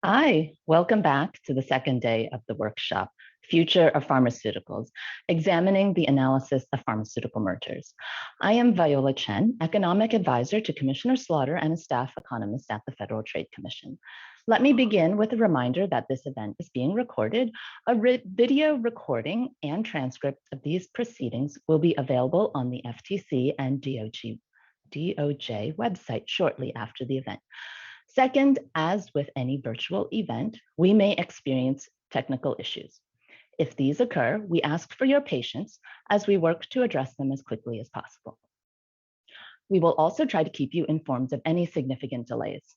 Hi, welcome back to the second day of the workshop, Future of Pharmaceuticals, examining the analysis of pharmaceutical mergers. I am Viola Chen, Economic Advisor to Commissioner Slaughter and a staff economist at the Federal Trade Commission. Let me begin with a reminder that this event is being recorded. A video recording and transcript of these proceedings will be available on the FTC and DOJ website shortly after the event. Second, as with any virtual event, we may experience technical issues. If these occur, we ask for your patience as we work to address them as quickly as possible. We will also try to keep you informed of any significant delays.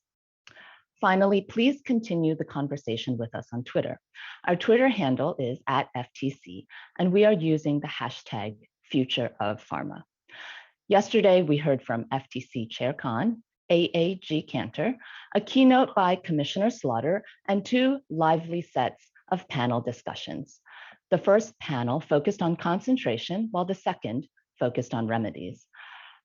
Finally, please continue the conversation with us on Twitter. Our Twitter handle is @FTC, and we are using the hashtag #FutureOfPharma. Yesterday, we heard from FTC Chair Khan, AAG Cantor, a keynote by Commissioner Slaughter, and two lively sets of panel discussions. The first panel focused on concentration, while the second focused on remedies.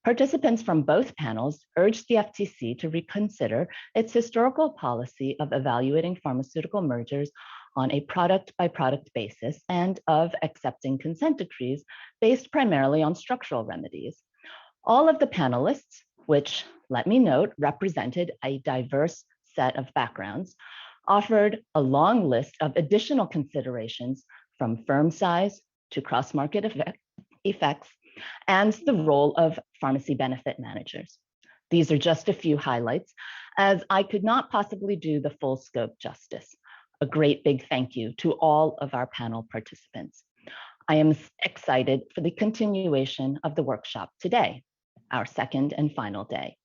Participants from both panels urged the FTC to reconsider its historical policy of evaluating pharmaceutical mergers on a product-by-product basis and of accepting consent decrees based primarily on structural remedies. All of the panelists, which, let me note, represented a diverse set of backgrounds, offered a long list of additional considerations from firm size to cross-market effects and the role of pharmacy benefit managers. These are just a few highlights, as I could not possibly do the full scope justice. A great big thank you to all of our panel participants. I am excited for the continuation of the workshop today, our second and final day.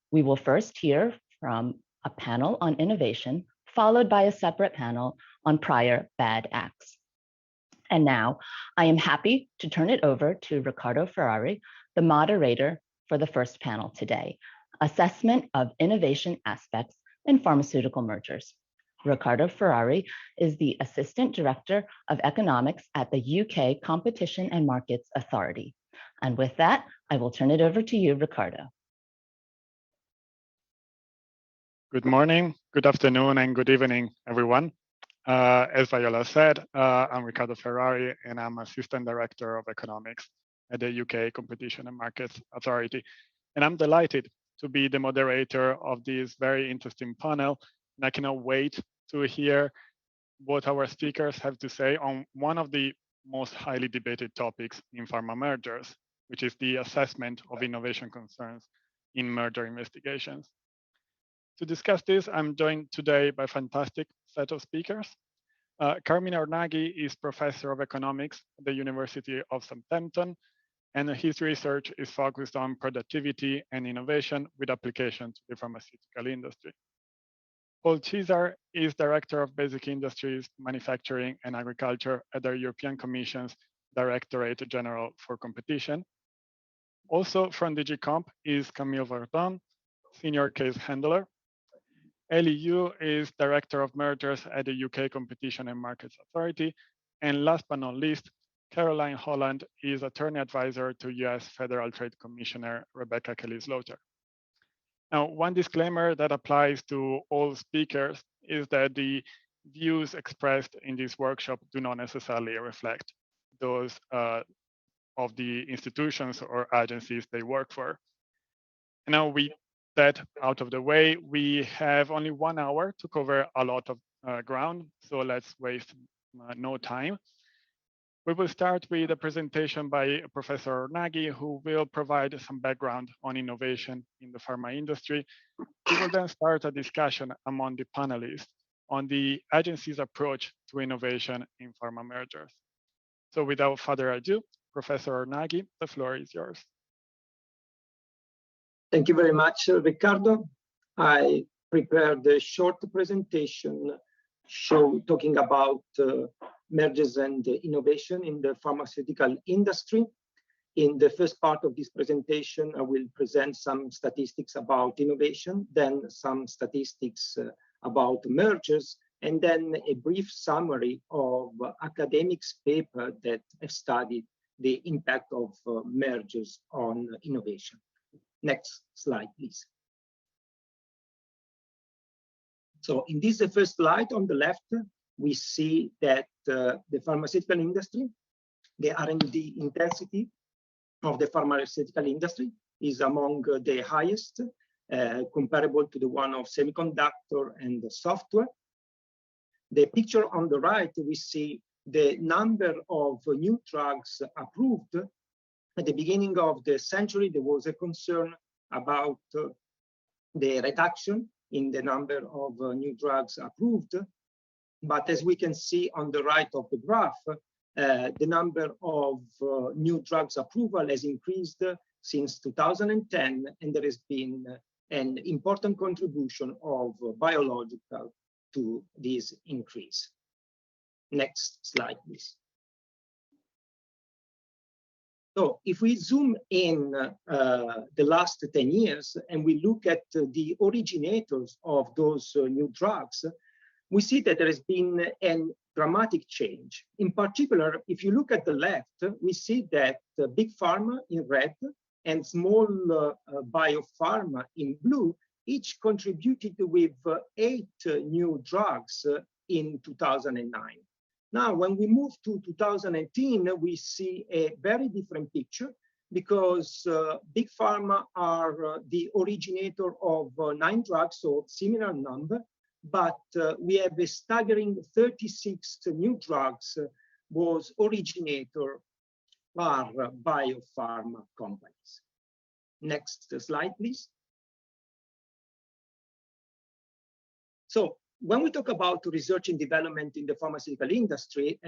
We will first hear from a panel on innovation, followed by a separate panel on prior bad acts. And now I am happy to turn it over to Riccardo Ferrari, the moderator for the first panel today, Assessment of Innovation Aspects in Pharmaceutical Mergers. Riccardo Ferrari is the Assistant Director of Economics at the UK Competition and Markets Authority. And with that, I will turn it over to you, Riccardo. Good morning, good afternoon, and good evening, everyone. As Viola said, I'm Riccardo Ferrari, and I'm Assistant Director of Economics at the UK Competition and Markets Authority. And I'm delighted to be the moderator of this very interesting panel, and I cannot wait to hear what our speakers have to say on one of the most highly debated topics in pharma mergers, which is the assessment of innovation concerns in merger investigations. To discuss this, I'm joined today by a fantastic set of speakers. Carmine Ornaghi is Professor of Economics at the University of Southampton, and his research is focused on productivity and innovation with application to the pharmaceutical industry. Paul Cesar is Director of Basic Industries, Manufacturing and Agriculture at the European Commission's Directorate General for Competition. Also from DG Comp is Camille Verdun, Senior Case Handler. Ellie Yu is Director of Mergers at the UK Competition and Markets Authority. And last but not least, Caroline Holland is Attorney Advisor to US Federal Trade Commissioner Rebecca Kelly-Slaughter. Now, one disclaimer that applies to all speakers is that the views expressed in this workshop do not necessarily reflect those of the institutions or agencies they work for. Now, with that out of the way, we have only 1 hour to cover a lot of ground, so let's waste no time. We will start with a presentation by Professor Ornaghi, who will provide some background on innovation in the pharma industry. We will then start a discussion among the panelists on the agency's approach to innovation in pharma mergers. So without further ado, Professor Ornaghi, the floor is yours. Thank you very much, Riccardo. I prepared a short presentation talking about mergers and innovation in the pharmaceutical industry. In the first part of this presentation, I will present some statistics about innovation, then some statistics about mergers, and then a brief summary of academics' paper that have studied the impact of mergers on innovation. Next slide, please. So in this first slide on the left, we see that the pharmaceutical industry, the R&D intensity of the pharmaceutical industry is among the highest, comparable to the one of semiconductor and the software. The picture on the right, we see the number of new drugs approved. At the beginning of the century, there was a concern about the reduction in the number of new drugs approved. But as we can see on the right of the graph, the number of new drugs approval has increased since 2010, and there has been an important contribution of biological to this increase. Next slide, please. So if we zoom in the last 10 years and we look at the originators of those new drugs, we see that there has been a dramatic change. In particular, if you look at the left, we see that big pharma in red and small biopharma in blue each contributed with 8 new drugs in 2009. Now, when we move to 2018, we see a very different picture because big pharma are the originator of 9 drugs, so similar number, but we have a staggering 36 new drugs was originator are biopharma companies. Next slide, please. So when we talk about research and development in the pharmaceutical industry,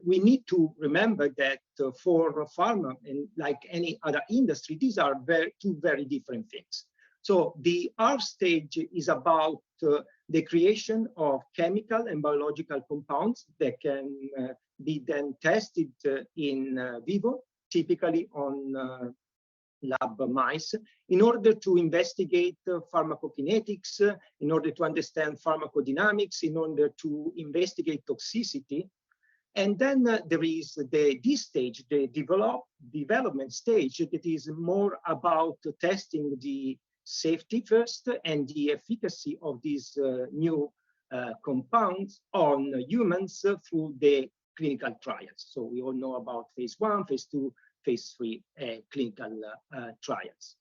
we need to remember that for pharma, and like any other industry, these are two very different things. So the R stage is about the creation of chemical and biological compounds that can be then tested in vivo, typically on lab mice, in order to investigate pharmacokinetics, in order to understand pharmacodynamics, in order to investigate toxicity. And then there is this stage, the development stage, that is more about testing the safety first and the efficacy of these new compounds on humans through the clinical trials. So we all know about phase 1, phase 2, phase 3 clinical trials.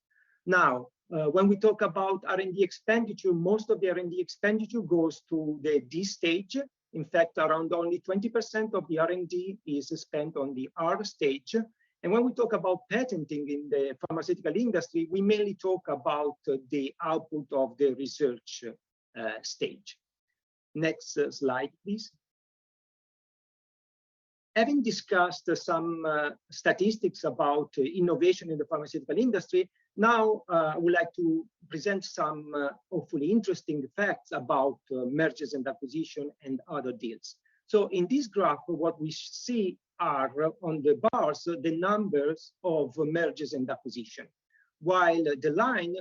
Now, when we talk about R&D expenditure, most of the R&D expenditure goes to the D stage. In fact, around only 20% of the R&D is spent on the R stage. And when we talk about patenting in the pharmaceutical industry, we mainly talk about the output of the research stage. Next slide, please. Having discussed some statistics about innovation in the pharmaceutical industry, now I would like to present some hopefully interesting facts about mergers and acquisition and other deals. So in this graph, what we see are on the bars, the numbers of mergers and acquisition, while the line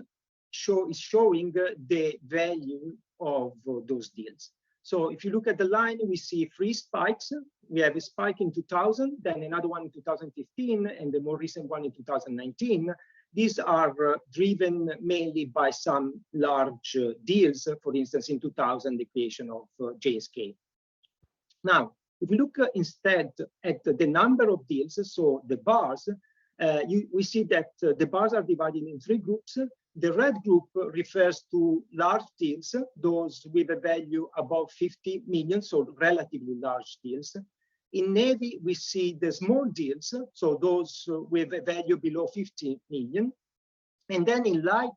is showing the value of those deals. So if you look at the line, we see 3 spikes. We have a spike in 2000, then another one in 2015, and the more recent one in 2019. These are driven mainly by some large deals, for instance, in 2000, the creation of JSK. Now, if we look instead at the number of deals, so the bars, we see that the bars are divided in 3 groups. The red group refers to large deals, those with a value above 50 million, so relatively large deals. In navy, we see the small deals, so those with a value below 50 million. And then in light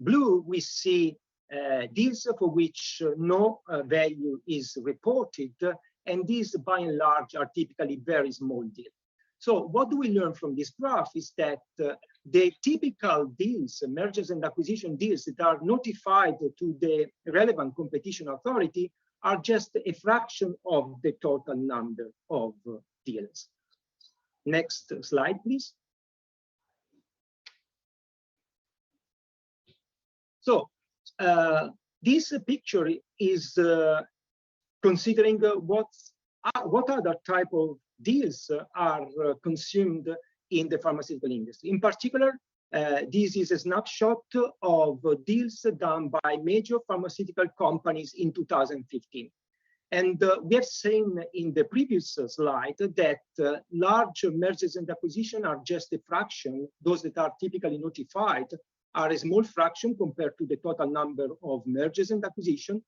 blue, we see deals for which no value is reported, and these by and large are typically very small deals. So what do we learn from this graph is that the typical deals, mergers and acquisition deals that are notified to the relevant competition authority are just a fraction of the total number of deals. Next slide, please. So this picture is considering what other type of deals are consumed in the pharmaceutical industry. In particular, This is a snapshot of deals done by major pharmaceutical companies in 2015. And we have seen in the previous slide that large mergers and acquisitions are just a fraction. Those that are typically notified are a small fraction compared to the total number of mergers and acquisitions.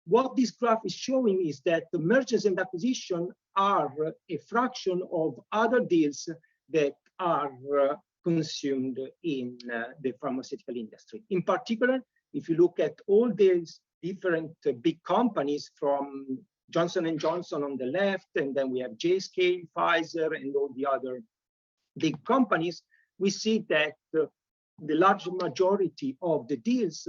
What this graph is showing is that the mergers and acquisitions are a fraction of other deals that are consumed in the pharmaceutical industry. In particular, if you look at all these different big companies from Johnson & Johnson on the left, and then we have GSK, Pfizer, and all the other big companies, we see that the large majority of the deals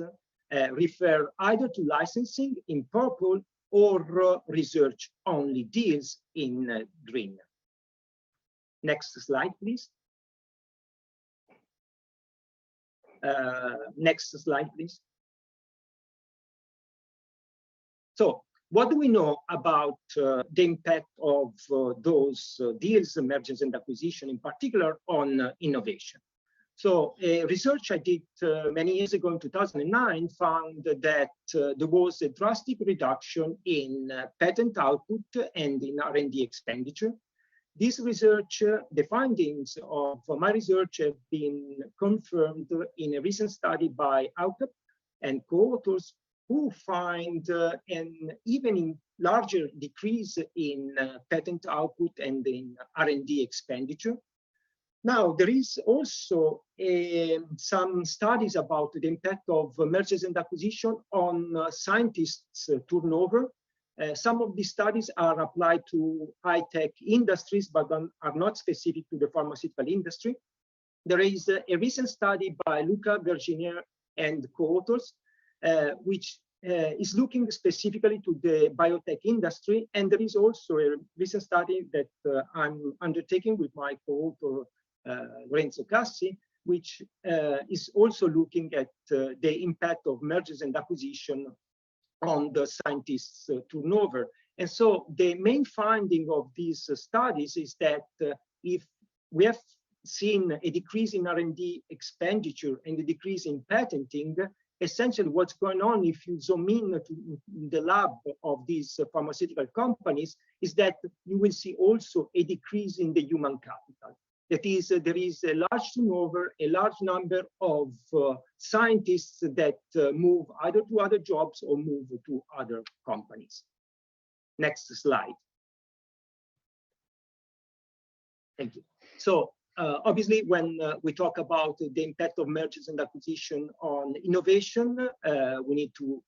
refer either to licensing in purple or research-only deals in green. Next slide, please. Next slide, please. So, what do we know about the impact of those deals, mergers and acquisition, in particular on innovation? So research I did many years ago in 2009 found that there was a drastic reduction in patent output and in R&D expenditure. This research, the findings of my research have been confirmed in a recent study by Aukup and co-authors, who find an even larger decrease in patent output and in R&D expenditure. Now, there is also some studies about the impact of mergers and acquisition on scientists' turnover. Some of these studies are applied to high-tech industries, but are not specific to the pharmaceutical industry. There is a recent study by Luca Berginier and co-authors, which is looking specifically to the biotech industry. And there is also a recent study that I'm undertaking with my co-author, Lorenzo Cassi, which is also looking at the impact of mergers and acquisition on the scientists' turnover. And so the main finding of these studies is that if we have seen a decrease in R&D expenditure and a decrease in patenting, essentially what's going on if you zoom in to the lab of these pharmaceutical companies is that you will see also a decrease in the human capital. That is, there is a large turnover, a large number of scientists that move either to other jobs or move to other companies. Next slide. Thank you. So obviously, when we talk about the impact of mergers and acquisition on innovation, we need to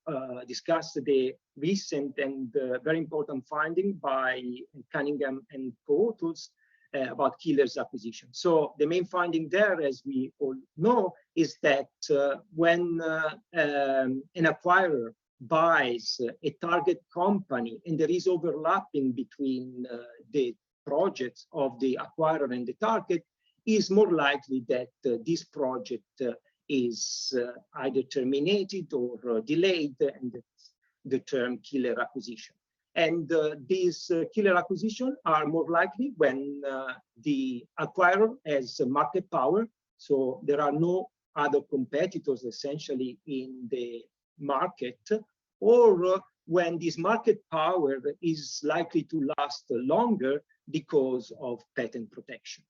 discuss the recent and very important finding by Cunningham and co-authors about Killer's acquisition. So the main finding there, as we all know, is that when an acquirer buys a target company and there is overlapping between the projects of the acquirer and the target, is more likely that this project is either terminated or delayed, and that's the term killer acquisition. And these killer acquisitions are more likely when the acquirer has market power, so there are no other competitors essentially in the market, or when this market power is likely to last longer because of patent protection.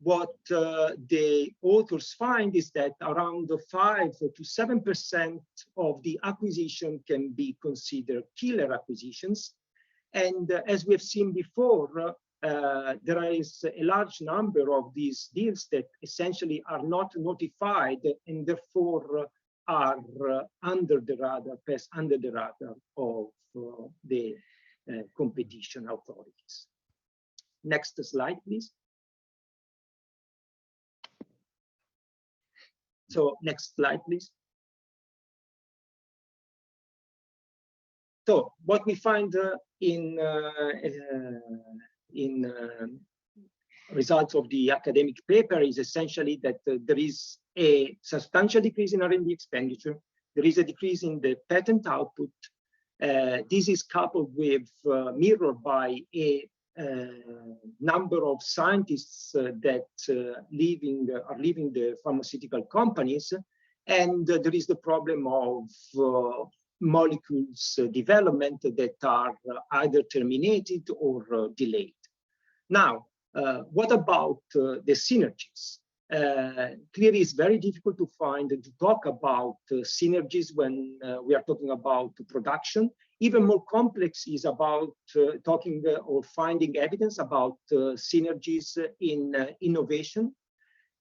What the authors find is that around 5 to 7% of the acquisition can be considered killer acquisitions. And as we have seen before, there is a large number of these deals that essentially are not notified and therefore are under the radar, pass under the radar of the competition authorities. Next slide, please. So next slide, please. So what we find in results of the academic paper is essentially that there is a substantial decrease in R&D expenditure. There is a decrease in the patent output. This is coupled with, mirrored by a number of scientists that are leaving the pharmaceutical companies, and there is the problem of molecules development that are either terminated or delayed. Now, what about the synergies? Clearly, it's very difficult to find and to talk about synergies when we are talking about production. Even more complex is about talking or finding evidence about synergies in innovation.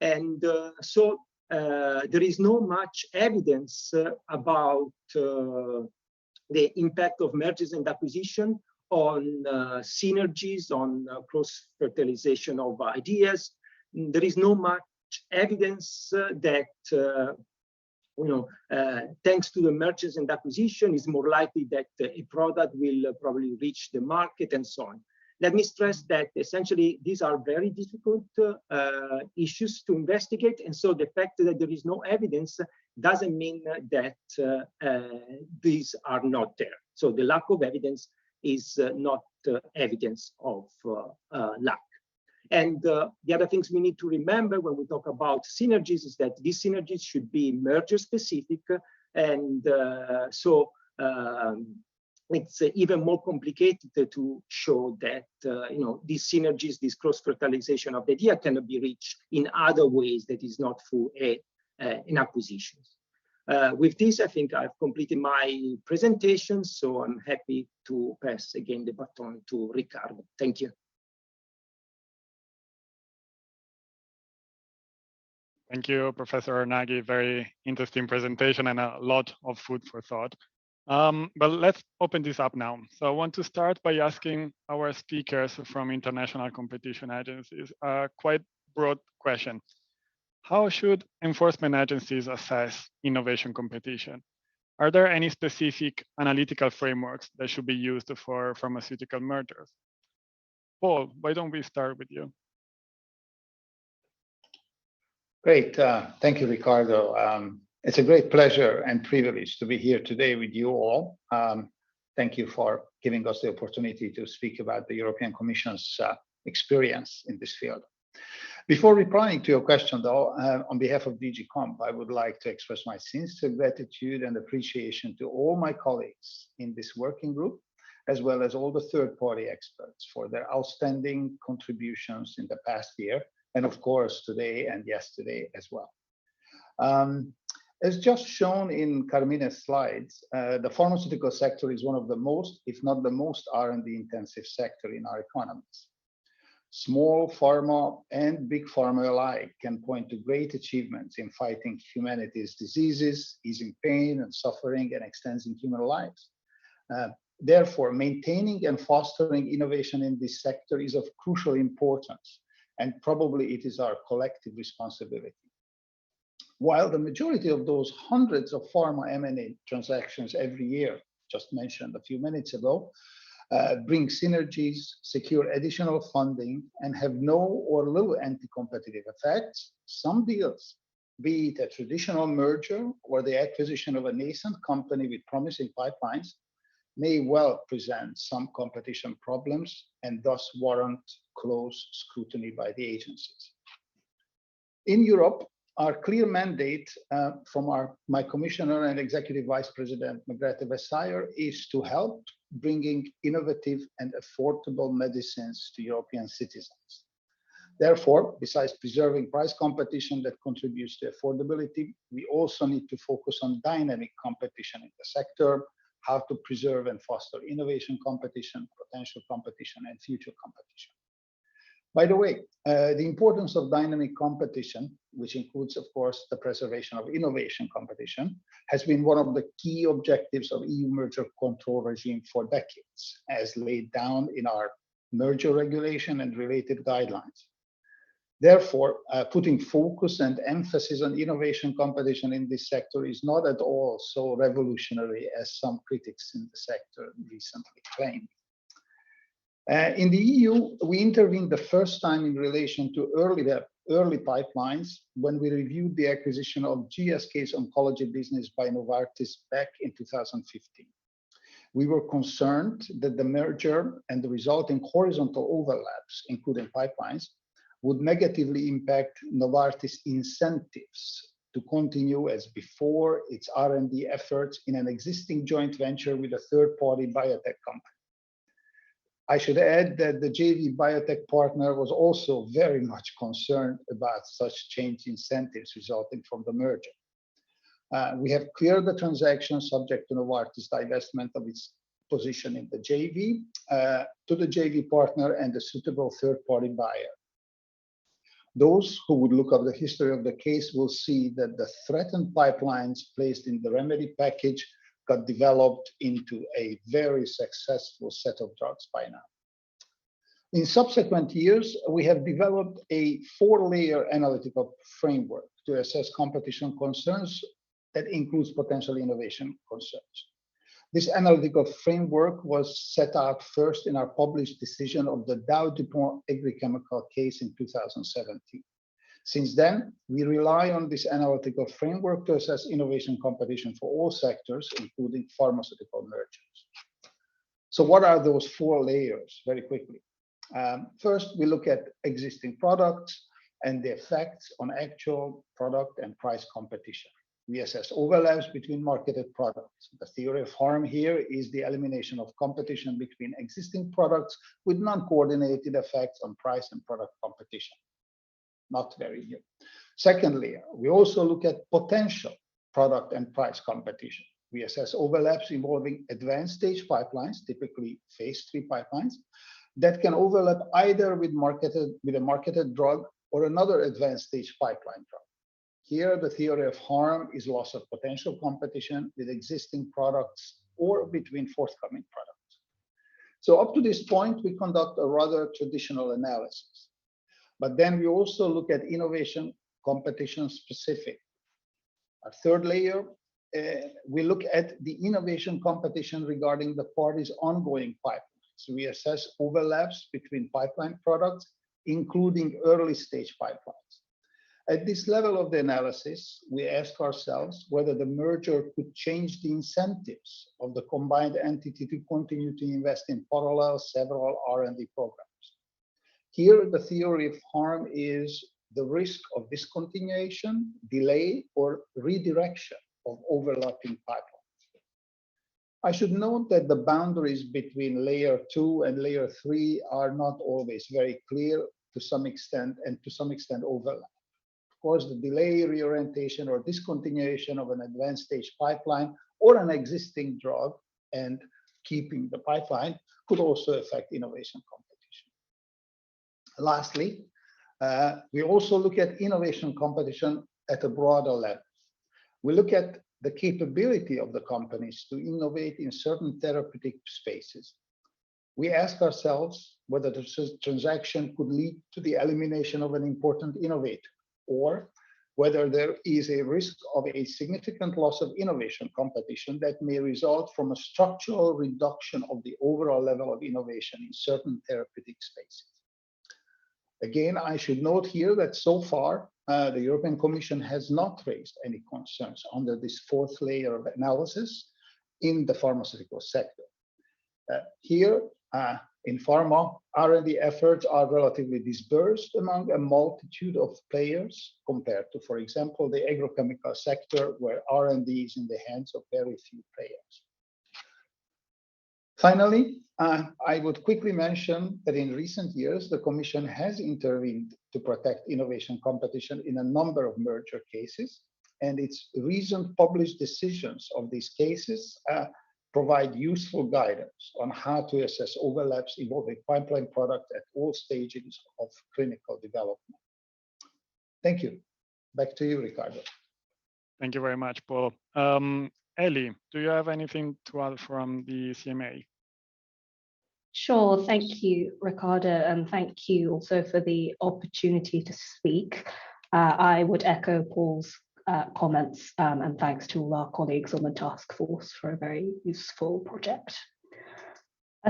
And so there is no much evidence about the impact of mergers and acquisition on synergies, on cross-fertilization of ideas. There is no much evidence that thanks to the mergers and acquisition, is more likely that a product will probably reach the market and so on. Let me stress that essentially these are very difficult issues to investigate, and so the fact that there is no evidence doesn't mean that these are not there. So the lack of evidence is not evidence of lack. And the other things we need to remember when we talk about synergies is that these synergies should be merger specific, and so it's even more complicated to show that these synergies, this cross-fertilization of the idea cannot be reached in other ways that is not through an acquisition. With this, I think I've completed my presentation, so I'm happy to pass again the baton to Riccardo. Thank you. Thank you, Professor Nagy. Very interesting presentation and a lot of food for thought. But let's open this up now. So I want to start by asking our speakers from international competition agencies a quite broad question. How should enforcement agencies assess innovation competition? Are there any specific analytical frameworks that should be used for pharmaceutical mergers? Paul, why don't we start with you? Great. Thank you, Riccardo. It's a great pleasure and privilege to be here today with you all. Thank you for giving us the opportunity to speak about the European Commission's experience in this field. Before replying to your question, though, on behalf of DG Comp, I would like to express my sincere gratitude and appreciation to all my colleagues in this working group, as well as all the third-party experts for their outstanding contributions in the past year, and of course, today and yesterday as well. As just shown in Carmine's slides, the pharmaceutical sector is one of the most, if not the most, R&D intensive sector in our economies. Small pharma and big pharma alike can point to great achievements in fighting humanity's diseases, easing pain and suffering, and extending human lives. Therefore, maintaining and fostering innovation in this sector is of crucial importance, and probably it is our collective responsibility. While the majority of those hundreds of pharma M&A transactions every year, just mentioned a few minutes ago, bring synergies, secure additional funding, and have no or low anti-competitive effects, some deals, be it a traditional merger or the acquisition of a nascent company with promising pipelines, may well present some competition problems and thus warrant close scrutiny by the agencies. In Europe, our clear mandate from my Commissioner and Executive Vice President Margrethe Vestager is to help bringing innovative and affordable medicines to European citizens. Therefore, besides preserving price competition that contributes to affordability, we also need to focus on dynamic competition in the sector, how to preserve and foster innovation competition, potential competition, and future competition. By the way, the importance of dynamic competition, which includes, of course, the preservation of innovation competition, has been one of the key objectives of EU merger control regime for decades, as laid down in our merger regulation and related guidelines. Therefore, putting focus and emphasis on innovation competition in this sector is not at all so revolutionary as some critics in the sector recently claimed. In the EU, we intervened the first time in relation to early pipelines when we reviewed the acquisition of GSK's oncology business by Novartis back in 2015. We were concerned that the merger and the resulting horizontal overlaps, including pipelines, would negatively impact Novartis' incentives to continue as before its R&D efforts in an existing joint venture with a third-party biotech company. I should add that the JV biotech partner was also very much concerned about such change incentives resulting from the merger. We have cleared the transaction subject to Novartis' divestment of its position in the JV to the JV partner and a suitable third-party buyer. Those who would look up the history of the case will see that the threatened pipelines placed in the remedy package got developed into a very successful set of drugs by now. In subsequent years, we have developed a 4-layer analytical framework to assess competition concerns that includes potential innovation concerns. This analytical framework was set out first in our published decision of the Dow DuPont agrichemical case in 2017. Since then, we rely on this analytical framework to assess innovation competition for all sectors, including pharmaceutical mergers. So what are those 4 layers? Very quickly. First, we look at existing products and the effects on actual product and price competition. We assess overlaps between marketed products. The theory of harm here is the elimination of competition between existing products with non-coordinated effects on price and product competition. Not very new. Secondly, we also look at potential product and price competition. We assess overlaps involving advanced stage pipelines, typically phase 3 pipelines, that can overlap either with a marketed drug or another advanced stage pipeline drug. Here, the theory of harm is loss of potential competition with existing products or between forthcoming products. So up to this point, we conduct a rather traditional analysis. But then we also look at innovation competition specific. A 3rd layer, we look at the innovation competition regarding the parties' ongoing pipelines. So we assess overlaps between pipeline products, including early stage pipelines. At this level of the analysis, we ask ourselves whether the merger could change the incentives of the combined entity to continue to invest in parallel several R&D programs. Here, the theory of harm is the risk of discontinuation, delay, or redirection of overlapping pipelines. I should note that the boundaries between layer 2 and layer 3 are not always very clear to some extent and to some extent overlap. Of course, the delay, reorientation, or discontinuation of an advanced stage pipeline or an existing drug and keeping the pipeline could also affect innovation competition. Lastly, we also look at innovation competition at a broader level. We look at the capability of the companies to innovate in certain therapeutic spaces. We ask ourselves whether the transaction could lead to the elimination of an important innovator, or whether there is a risk of a significant loss of innovation competition that may result from a structural reduction of the overall level of innovation in certain therapeutic spaces. Again, I should note here that so far, the European Commission has not raised any concerns under this 4th layer of analysis in the pharmaceutical sector. Here, in pharma, R&D efforts are relatively dispersed among a multitude of players compared to, for example, the agrochemical sector, where R&D is in the hands of very few players. Finally, I would quickly mention that in recent years, the Commission has intervened to protect innovation competition in a number of merger cases, and its recent published decisions of these cases provide useful guidance on how to assess overlaps involving pipeline products at all stages of clinical development. Thank you. Back to you, Ricardo. Thank you very much, Paul. Ellie, do you have anything to add from the CMA? Sure, thank you, Ricardo, and thank you also for the opportunity to speak. I would echo Paul's comments and thanks to all our colleagues on the task force for a very useful project.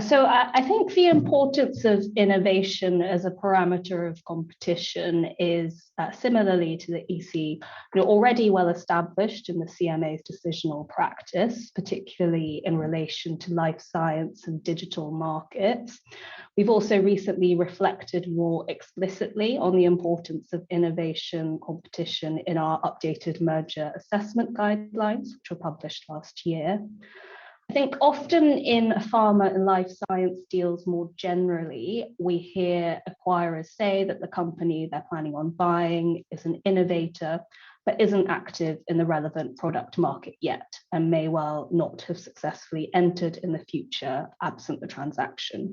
So I think the importance of innovation as a parameter of competition is similarly to the EC, already well established in the CMA's decisional practice, particularly in relation to life science and digital markets. We've also recently reflected more explicitly on the importance of innovation competition in our updated merger assessment guidelines, which were published last year. I think often in pharma and life science deals more generally, we hear acquirers say that the company they're planning on buying is an innovator, but isn't active in the relevant product market yet, and may well not have successfully entered in the future absent the transaction.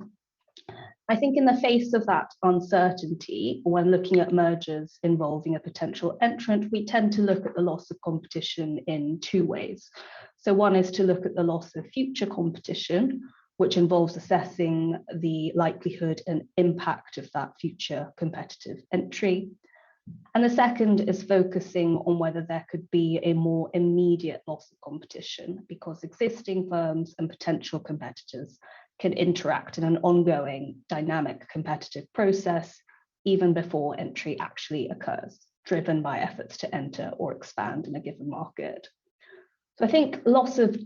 I think in the face of that uncertainty, when looking at mergers involving a potential entrant, we tend to look at the loss of competition in two ways. So one is to look at the loss of future competition, which involves assessing the likelihood and impact of that future competitive entry. And the second is focusing on whether there could be a more immediate loss of competition, because existing firms and potential competitors can interact in an ongoing dynamic competitive process even before entry actually occurs, driven by efforts to enter or expand in a given market. So I think loss of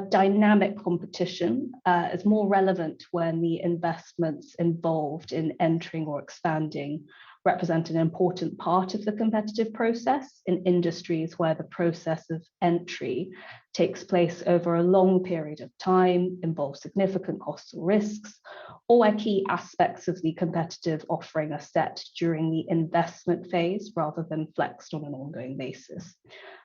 dynamic competition is more relevant when the investments involved in entering or expanding represent an important part of the competitive process in industries where the process of entry takes place over a long period of time, involves significant costs or risks, or where key aspects of the competitive offering are set during the investment phase rather than flexed on an ongoing basis.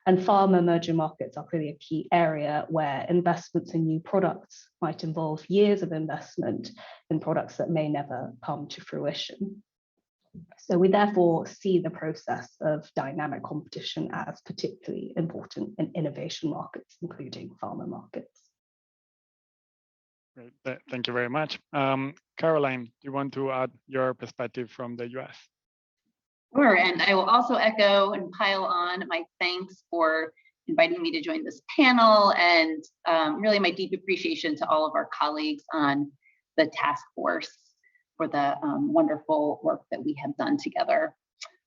And pharma emerging markets are clearly a key area where investments in new products might involve years of investment in products that may never come to fruition. So we therefore see the process of dynamic competition as particularly important in innovation markets, including pharma markets. Great, thank you very much. Caroline, do you want to add your perspective from the US? Sure, and I will also echo and pile on my thanks for inviting me to join this panel, and really my deep appreciation to all of our colleagues on the task force for the wonderful work that we have done together.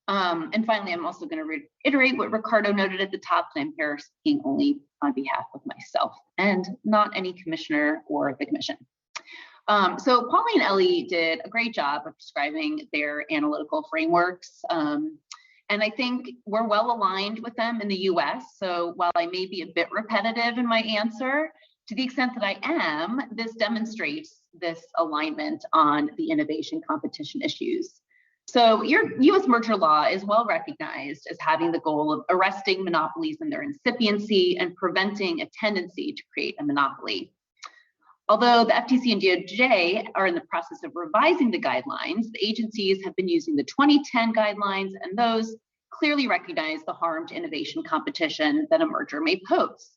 And finally, I'm also going to reiterate what Ricardo noted at the top, and I'm here speaking only on behalf of myself and not any commissioner or the commission. So Polly and Ellie did a great job of describing their analytical frameworks. And I think we're well aligned with them in the US. So while I may be a bit repetitive in my answer, to the extent that I am, this demonstrates this alignment on the innovation competition issues. So US merger law is well recognized as having the goal of arresting monopolies in their incipiency and preventing a tendency to create a monopoly. Although the FTC and DOJ are in the process of revising the guidelines, the agencies have been using the 2010 guidelines, and those clearly recognize the harm to innovation competition that a merger may pose.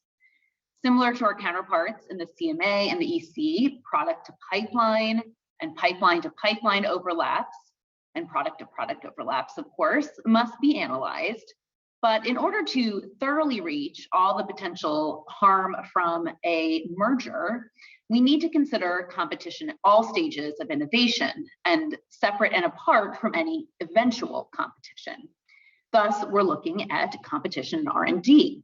Similar to our counterparts in the CMA and the EC, product to pipeline and pipeline to pipeline overlaps, and product to product overlaps, of course, must be analyzed. But in order to thoroughly reach all the potential harm from a merger, we need to consider competition at all stages of innovation and separate and apart from any eventual competition. Thus, we're looking at competition in R&D.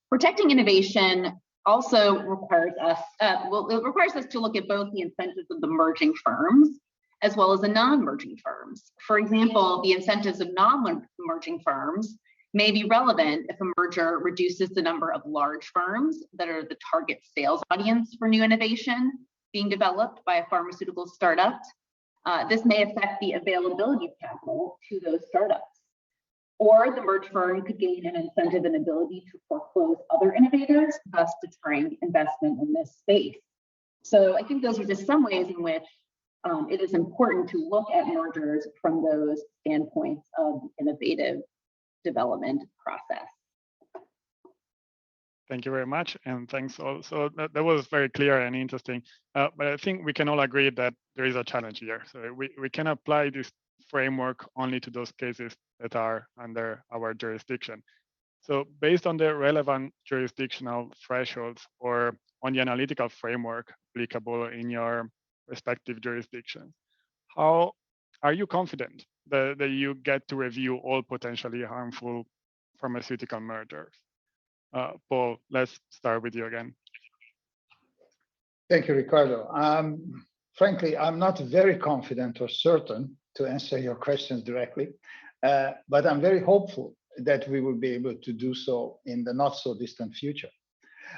Protecting innovation also requires us, it requires us to look at both the incentives of the merging firms as well as the non-merging firms. For example, the incentives of non-merging firms may be relevant if a merger reduces the number of large firms that are the target sales audience for new innovation being developed by a pharmaceutical startup. This may affect the availability of capital to those startups. Or the merged firm could gain an incentive and ability to foreclose other innovators, thus deterring investment in this space. So I think those are just some ways in which it is important to look at mergers from those standpoints of innovative development process. Thank you very much, and thanks also. That was very clear and interesting. But I think we can all agree that there is a challenge here. So we can apply this framework only to those cases that are under our jurisdiction. So based on the relevant jurisdictional thresholds or on the analytical framework applicable in your respective jurisdictions, how are you confident that you get to review all potentially harmful pharmaceutical mergers? Paul, let's start with you again. Thank you, Ricardo. Frankly, I'm not very confident or certain to answer your questions directly, but I'm very hopeful that we will be able to do so in the not so distant future.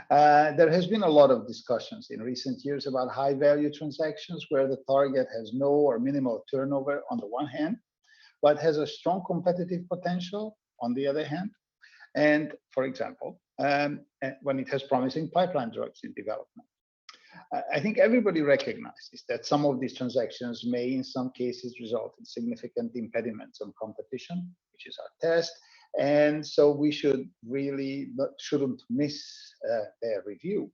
There has been a lot of discussions in recent years about high value transactions where the target has no or minimal turnover on the one hand, but has a strong competitive potential on the other hand. And for example, when it has promising pipeline drugs in development. I think everybody recognizes that some of these transactions may in some cases result in significant impediments on competition, which is our test. And so we shouldn't miss their review.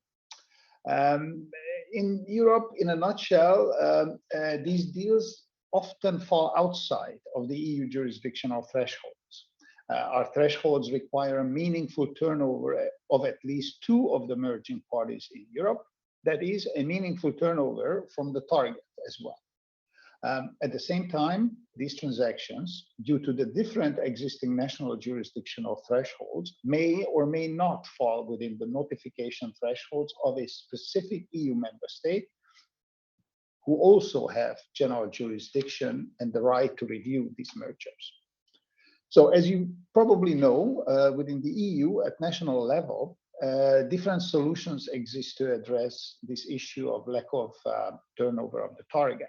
In Europe, in a nutshell, these deals often fall outside of the EU jurisdictional thresholds. Our thresholds require a meaningful turnover of at least two of the merging parties in Europe. That is a meaningful turnover from the target as well. At the same time, these transactions, due to the different existing national jurisdictional thresholds, may or may not fall within the notification thresholds of a specific EU member state who also have general jurisdiction and the right to review these mergers. So as you probably know, within the EU at national level, different solutions exist to address this issue of lack of turnover of the target,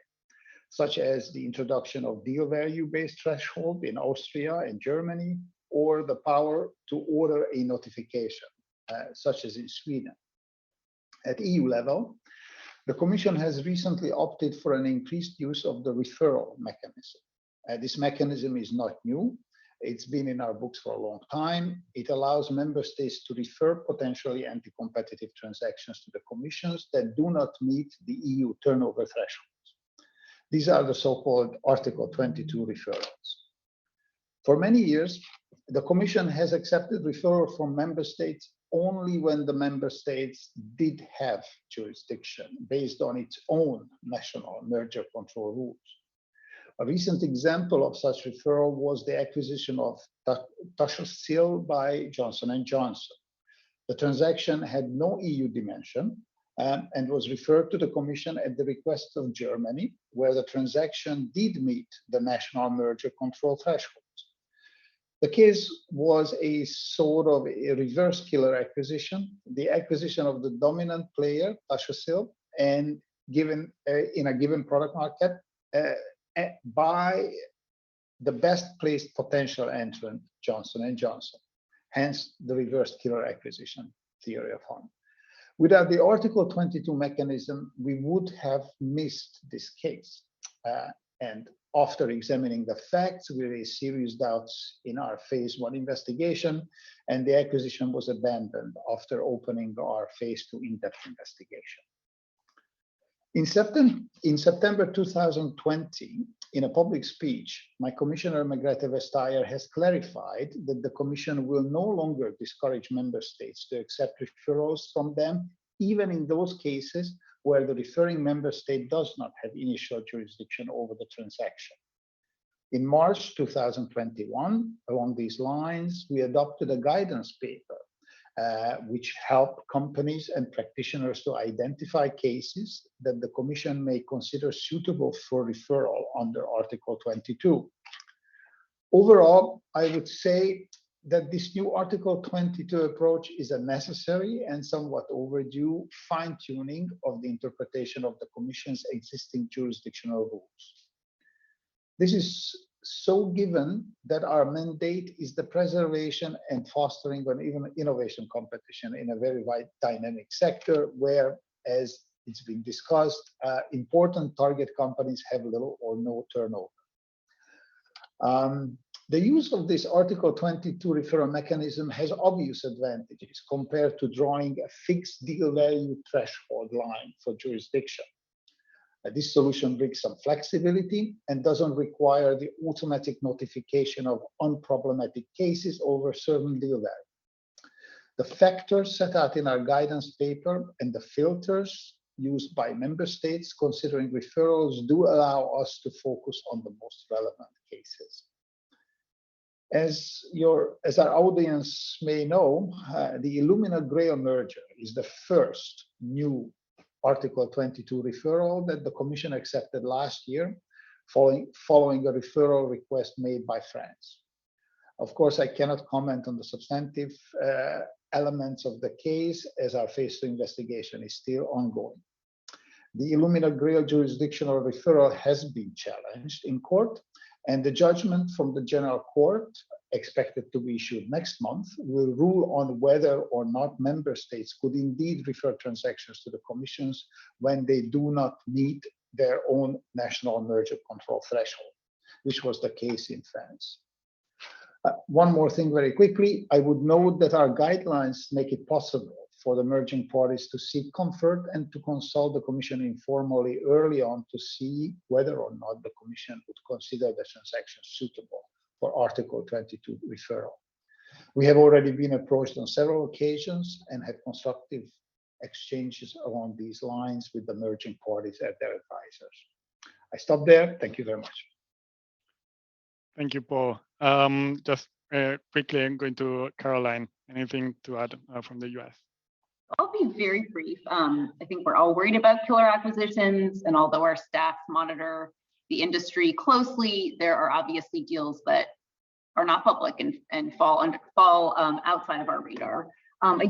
such as the introduction of deal value-based threshold in Austria and Germany, or the power to order a notification, such as in Sweden. At EU level, the Commission has recently opted for an increased use of the referral mechanism. This mechanism is not new. It's been in our books for a long time. It allows member states to refer potentially anti-competitive transactions to the commissions that do not meet the EU turnover thresholds. These are the so-called Article 22 referrals. For many years, the Commission has accepted referral from member states only when the member states did have jurisdiction based on its own national merger control rules. A recent example of such referral was the acquisition of Pharmaceuticals by Johnson & Johnson. The transaction had no EU dimension and was referred to the Commission at the request of Germany, where the transaction did meet the national merger control thresholds. The case was a sort of a reverse killer acquisition, the acquisition of the dominant player, Pharmaceuticals, and given in a given product market, by the best placed potential entrant, Johnson & Johnson, hence the reverse killer acquisition theory of harm. Without the Article 22 mechanism, we would have missed this case. And after examining the facts, we raised serious doubts in our phase 1 investigation, and the acquisition was abandoned after opening our phase 2 in-depth investigation. In September 2020, in a public speech, my Commissioner Margrethe Vestager has clarified that the Commission will no longer discourage member states to accept referrals from them, even in those cases where the referring member state does not have initial jurisdiction over the transaction. In March 2021, along these lines, we adopted a guidance paper which help companies and practitioners to identify cases that the Commission may consider suitable for referral under Article 22. Overall, I would say that this new Article 22 approach is a necessary and somewhat overdue fine-tuning of the interpretation of the Commission's existing jurisdictional rules. This is so given that our mandate is the preservation and fostering of even innovation competition in a very wide dynamic sector where, as it's been discussed, important target companies have little or no turnover. The use of this Article 22 referral mechanism has obvious advantages compared to drawing a fixed deal value threshold line for jurisdiction. This solution brings some flexibility and doesn't require the automatic notification of unproblematic cases over certain deal value. The factors set out in our guidance paper and the filters used by member states considering referrals do allow us to focus on the most relevant cases. As our audience may know, the Illumina Grail merger is the first new Article 22 referral that the Commission accepted last year, following a referral request made by France. Of course, I cannot comment on the substantive elements of the case as our phase 2 investigation is still ongoing. The Illumina Grail jurisdictional referral has been challenged in court, and the judgment from the General Court, expected to be issued next month, will rule on whether or not member states could indeed refer transactions to the commissions when they do not meet their own national merger control threshold, which was the case in France. One more thing very quickly, I would note that our guidelines make it possible for the merging parties to seek comfort and to consult the Commission informally early on to see whether or not the Commission would consider the transaction suitable for Article 22 referral. We have already been approached on several occasions and had constructive exchanges along these lines with the merging parties and their advisors. I stop there. Thank you very much. Thank you, Paul. Just quickly, I'm going to Caroline. Anything to add from the US? I'll be very brief. I think we're all worried about killer acquisitions, and although our staff monitor the industry closely, there are obviously deals that are not public and fall outside of our radar. I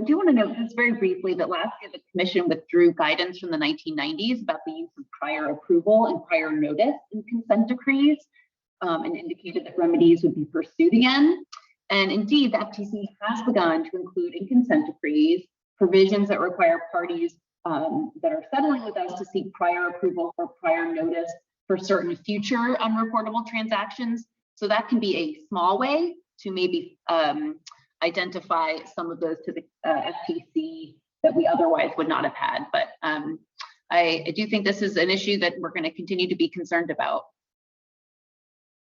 do want to note just very briefly that last year the Commission withdrew guidance from the 1990s about the use of prior approval and prior notice in consent decrees, and indicated that remedies would be pursued again. And indeed, the FTC has begun to include in consent decrees provisions that require parties that are settling with us to seek prior approval or prior notice for certain future unreportable transactions. So that can be a small way to maybe identify some of those to the FTC that we otherwise would not have had. But I do think this is an issue that we're going to continue to be concerned about.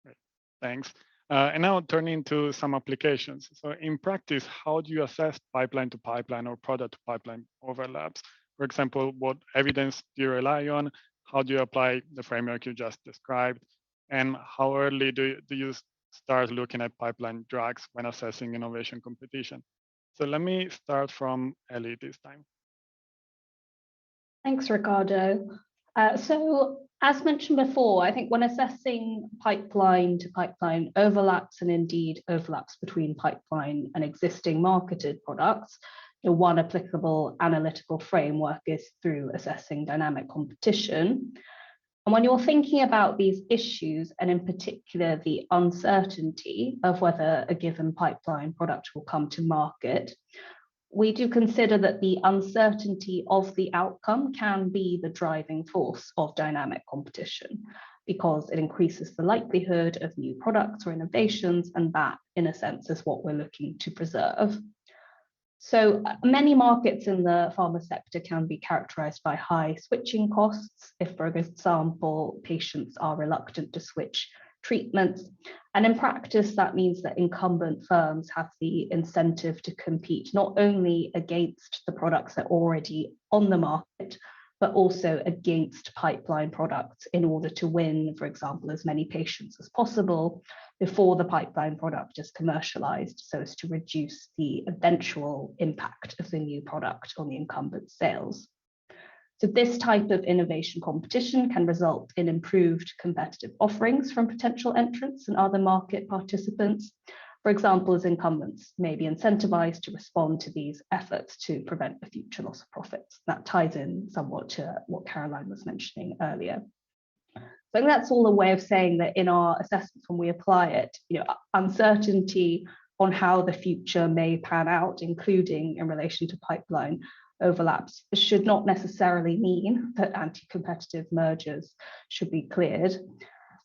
Great. Thanks. And now turning to some applications. So in practice, how do you assess pipeline to pipeline or product to pipeline overlaps? For example, what evidence do you rely on? How do you apply the framework you just described? And how early do you start looking at pipeline drugs when assessing innovation competition? So let me start from Ellie this time. Thanks, Ricardo. So as mentioned before, I think when assessing pipeline to pipeline overlaps, and indeed overlaps between pipeline and existing marketed products, the one applicable analytical framework is through assessing dynamic competition. And when you're thinking about these issues, and in particular the uncertainty of whether a given pipeline product will come to market, we do consider that the uncertainty of the outcome can be the driving force of dynamic competition, because it increases the likelihood of new products or innovations, and that, in a sense, is what we're looking to preserve. So many markets in the pharma sector can be characterized by high switching costs, if, for example, patients are reluctant to switch treatments. And in practice, that means that incumbent firms have the incentive to compete not only against the products that are already on the market, but also against pipeline products in order to win, for example, as many patients as possible before the pipeline product is commercialized, so as to reduce the eventual impact of the new product on the incumbent sales. So this type of innovation competition can result in improved competitive offerings from potential entrants and other market participants. For example, as incumbents may be incentivized to respond to these efforts to prevent a future loss of profits. That ties in somewhat to what Caroline was mentioning earlier. So I think that's all a way of saying that in our assessments, when we apply it, uncertainty on how the future may pan out, including in relation to pipeline overlaps, should not necessarily mean that anti-competitive mergers should be cleared.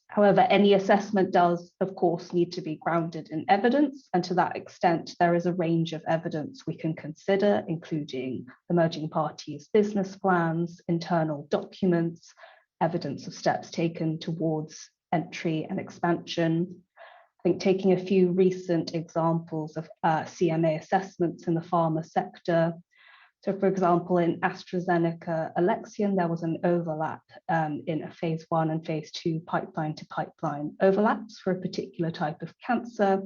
However, any assessment does, of course, need to be grounded in evidence, and to that extent, there is a range of evidence we can consider, including the merging parties' business plans, internal documents, evidence of steps taken towards entry and expansion. I think taking a few recent examples of CMA assessments in the pharma sector. So for example, in AstraZeneca Alexion, there was an overlap in a phase 1 and phase 2 pipeline to pipeline overlaps for a particular type of cancer.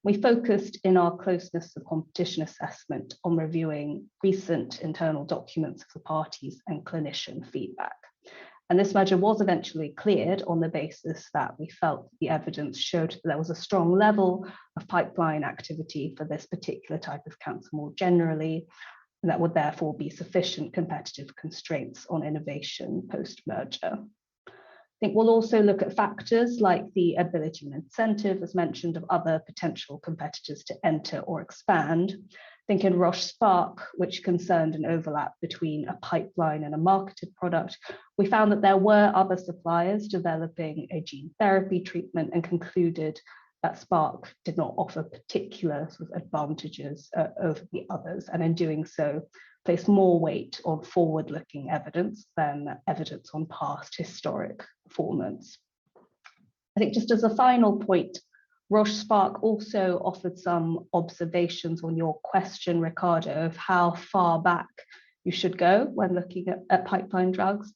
We focused in our closeness of competition assessment on reviewing recent internal documents of the parties and clinician feedback. And this measure was eventually cleared on the basis that we felt the evidence showed that there was a strong level of pipeline activity for this particular type of cancer more generally, and that would therefore be sufficient competitive constraints on innovation post-merger. I think we'll also look at factors like the ability and incentive, as mentioned, of other potential competitors to enter or expand. I think in Roche Spark, which concerned an overlap between a pipeline and a marketed product, we found that there were other suppliers developing a gene therapy treatment and concluded that Spark did not offer particular sort of advantages over the others, and in doing so, placed more weight on forward-looking evidence than evidence on past historic performance. I think just as a final point, Roche Spark also offered some observations on your question, Ricardo, of how far back you should go when looking at pipeline drugs.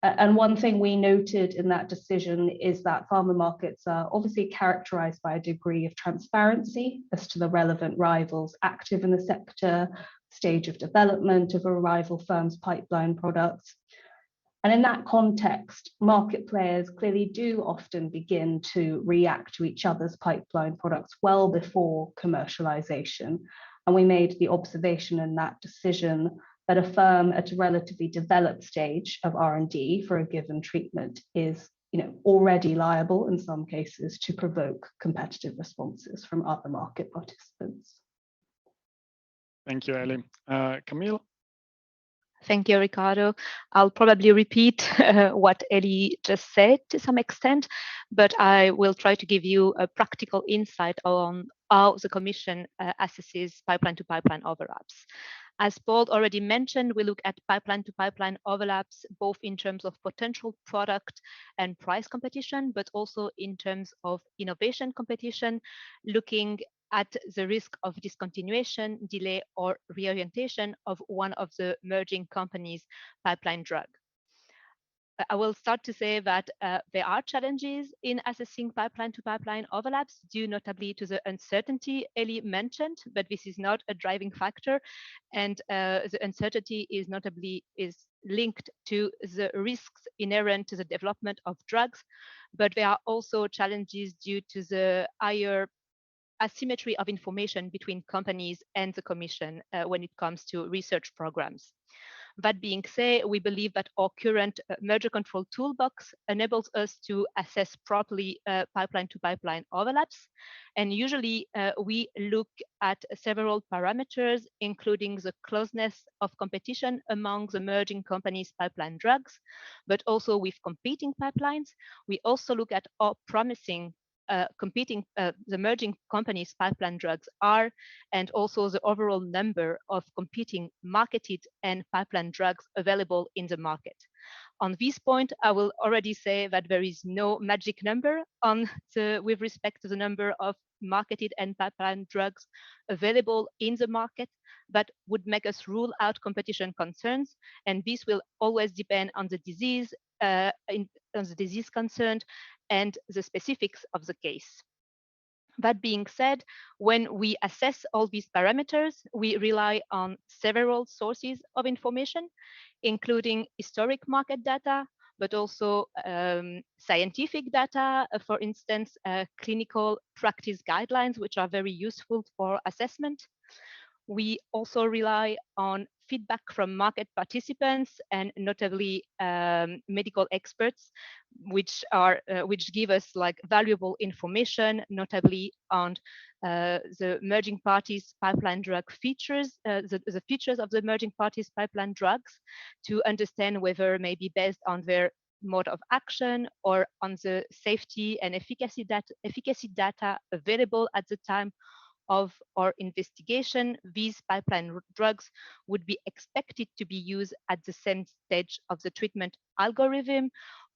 And one thing we noted in that decision is that pharma markets are obviously characterized by a degree of transparency as to the relevant rivals active in the sector, stage of development of a rival firm's pipeline products. And in that context, market players clearly do often begin to react to each other's pipeline products well before commercialization. And we made the observation in that decision that a firm at a relatively developed stage of R&D for a given treatment is already liable in some cases to provoke competitive responses from other market participants. Thank you, Ellie. Camille? Thank you, Ricardo. I'll probably repeat what Ellie just said to some extent, but I will try to give you a practical insight on how the Commission assesses pipeline-to-pipeline overlaps. As Paul already mentioned, we look at pipeline-to-pipeline overlaps, both in terms of potential product and price competition, but also in terms of innovation competition, looking at the risk of discontinuation, delay, or reorientation of one of the merging companies' pipeline drug. I will start to say that there are challenges in assessing pipeline-to-pipeline overlaps, due notably to the uncertainty Ellie mentioned, but this is not a driving factor, and the uncertainty is notably linked to the risks inherent to the development of drugs, but there are also challenges due to the higher asymmetry of information between companies and the Commission when it comes to research programs. That being said, we believe that our current merger control toolbox enables us to assess properly pipeline-to-pipeline overlaps. And usually we look at several parameters, including the closeness of competition among the merging companies' pipeline drugs, but also with competing pipelines. We also look at how promising the merging companies' pipeline drugs are, and also the overall number of competing marketed and pipeline drugs available in the market. On this point, I will already say that there is no magic number with respect to the number of marketed and pipeline drugs available in the market that would make us rule out competition concerns, and this will always depend on the disease, concerned, and the specifics of the case. That being said, when we assess all these parameters, we rely on several sources of information, including historic market data, but also scientific data, for instance, clinical practice guidelines, which are very useful for assessment. We also rely on feedback from market participants and notably medical experts, which give us valuable information, notably on the merging parties' pipeline drug features, the features of the merging parties' pipeline drugs, to understand whether maybe based on their mode of action or on the safety and efficacy data available at the time of our investigation, these pipeline drugs would be expected to be used at the same stage of the treatment algorithm,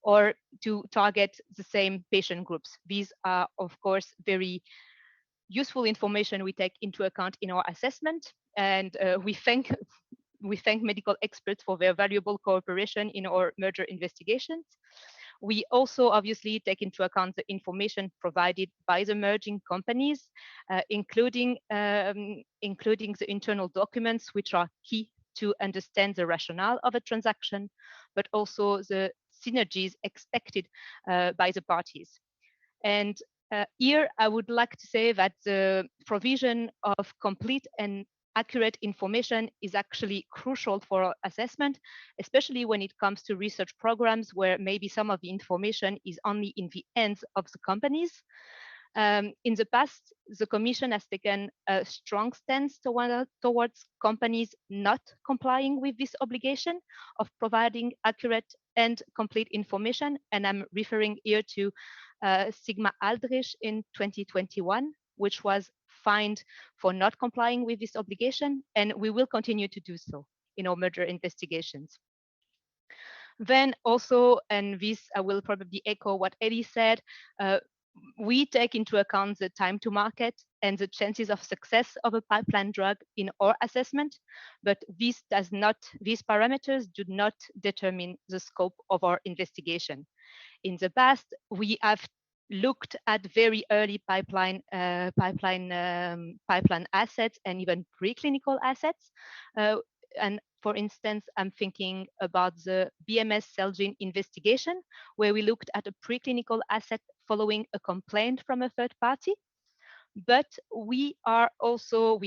or to target the same patient groups. These are, of course, very useful information we take into account in our assessment, and we thank medical experts for their valuable cooperation in our merger investigations. We also obviously take into account the information provided by the merging companies, including the internal documents, which are key to understand the rationale of a transaction, but also the synergies expected by the parties. And here I would like to say that the provision of complete and accurate information is actually crucial for our assessment, especially when it comes to research programs where maybe some of the information is only in the hands of the companies. In the past, the Commission has taken a strong stance towards companies not complying with this obligation of providing accurate and complete information. And I'm referring here to Sigma Aldrich in 2021, which was fined for not complying with this obligation, and we will continue to do so in our merger investigations. Then also, and this I will probably echo what Eddie said, we take into account the time to market and the chances of success of a pipeline drug in our assessment, but these parameters do not determine the scope of our investigation. In the past, we have looked at very early pipeline assets and even preclinical assets. And for instance, I'm thinking about the BMS Celgene investigation, where we looked at a preclinical asset following a complaint from a third party. But we also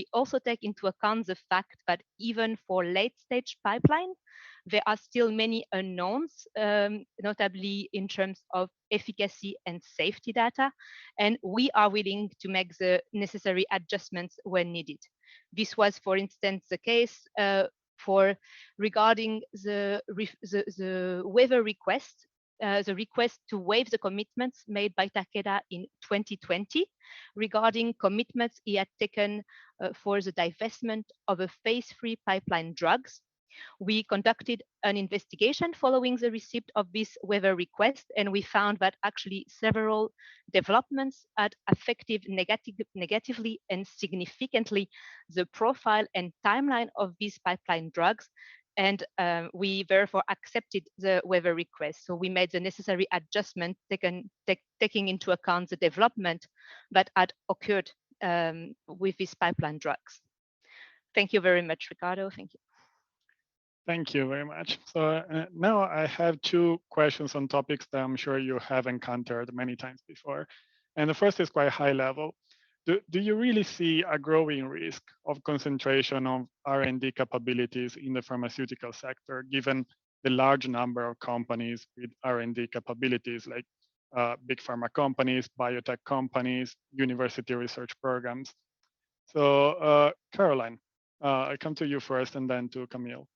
take into account the fact that even for late stage pipeline, there are still many unknowns, notably in terms of efficacy and safety data, and we are willing to make the necessary adjustments when needed. This was, for instance, the case regarding the waiver request, the request to waive the commitments made by Takeda in 2020 regarding commitments he had taken for the divestment of a phase 3 pipeline drugs. We conducted an investigation following the receipt of this waiver request, and we found that actually several developments had affected negatively and significantly the profile and timeline of these pipeline drugs. And we therefore accepted the waiver request. So we made the necessary adjustment, taking into account the development that had occurred with these pipeline drugs. Thank you very much, Ricardo. Thank you. Thank you very much. So now I have two questions on topics that I'm sure you have encountered many times before. And the first is quite high level. Do you really see a growing risk of concentration of R&D capabilities in the pharmaceutical sector, given the large number of companies with R&D capabilities, like big pharma companies, biotech companies, university research programs? So Caroline, I come to you first and then to Camille.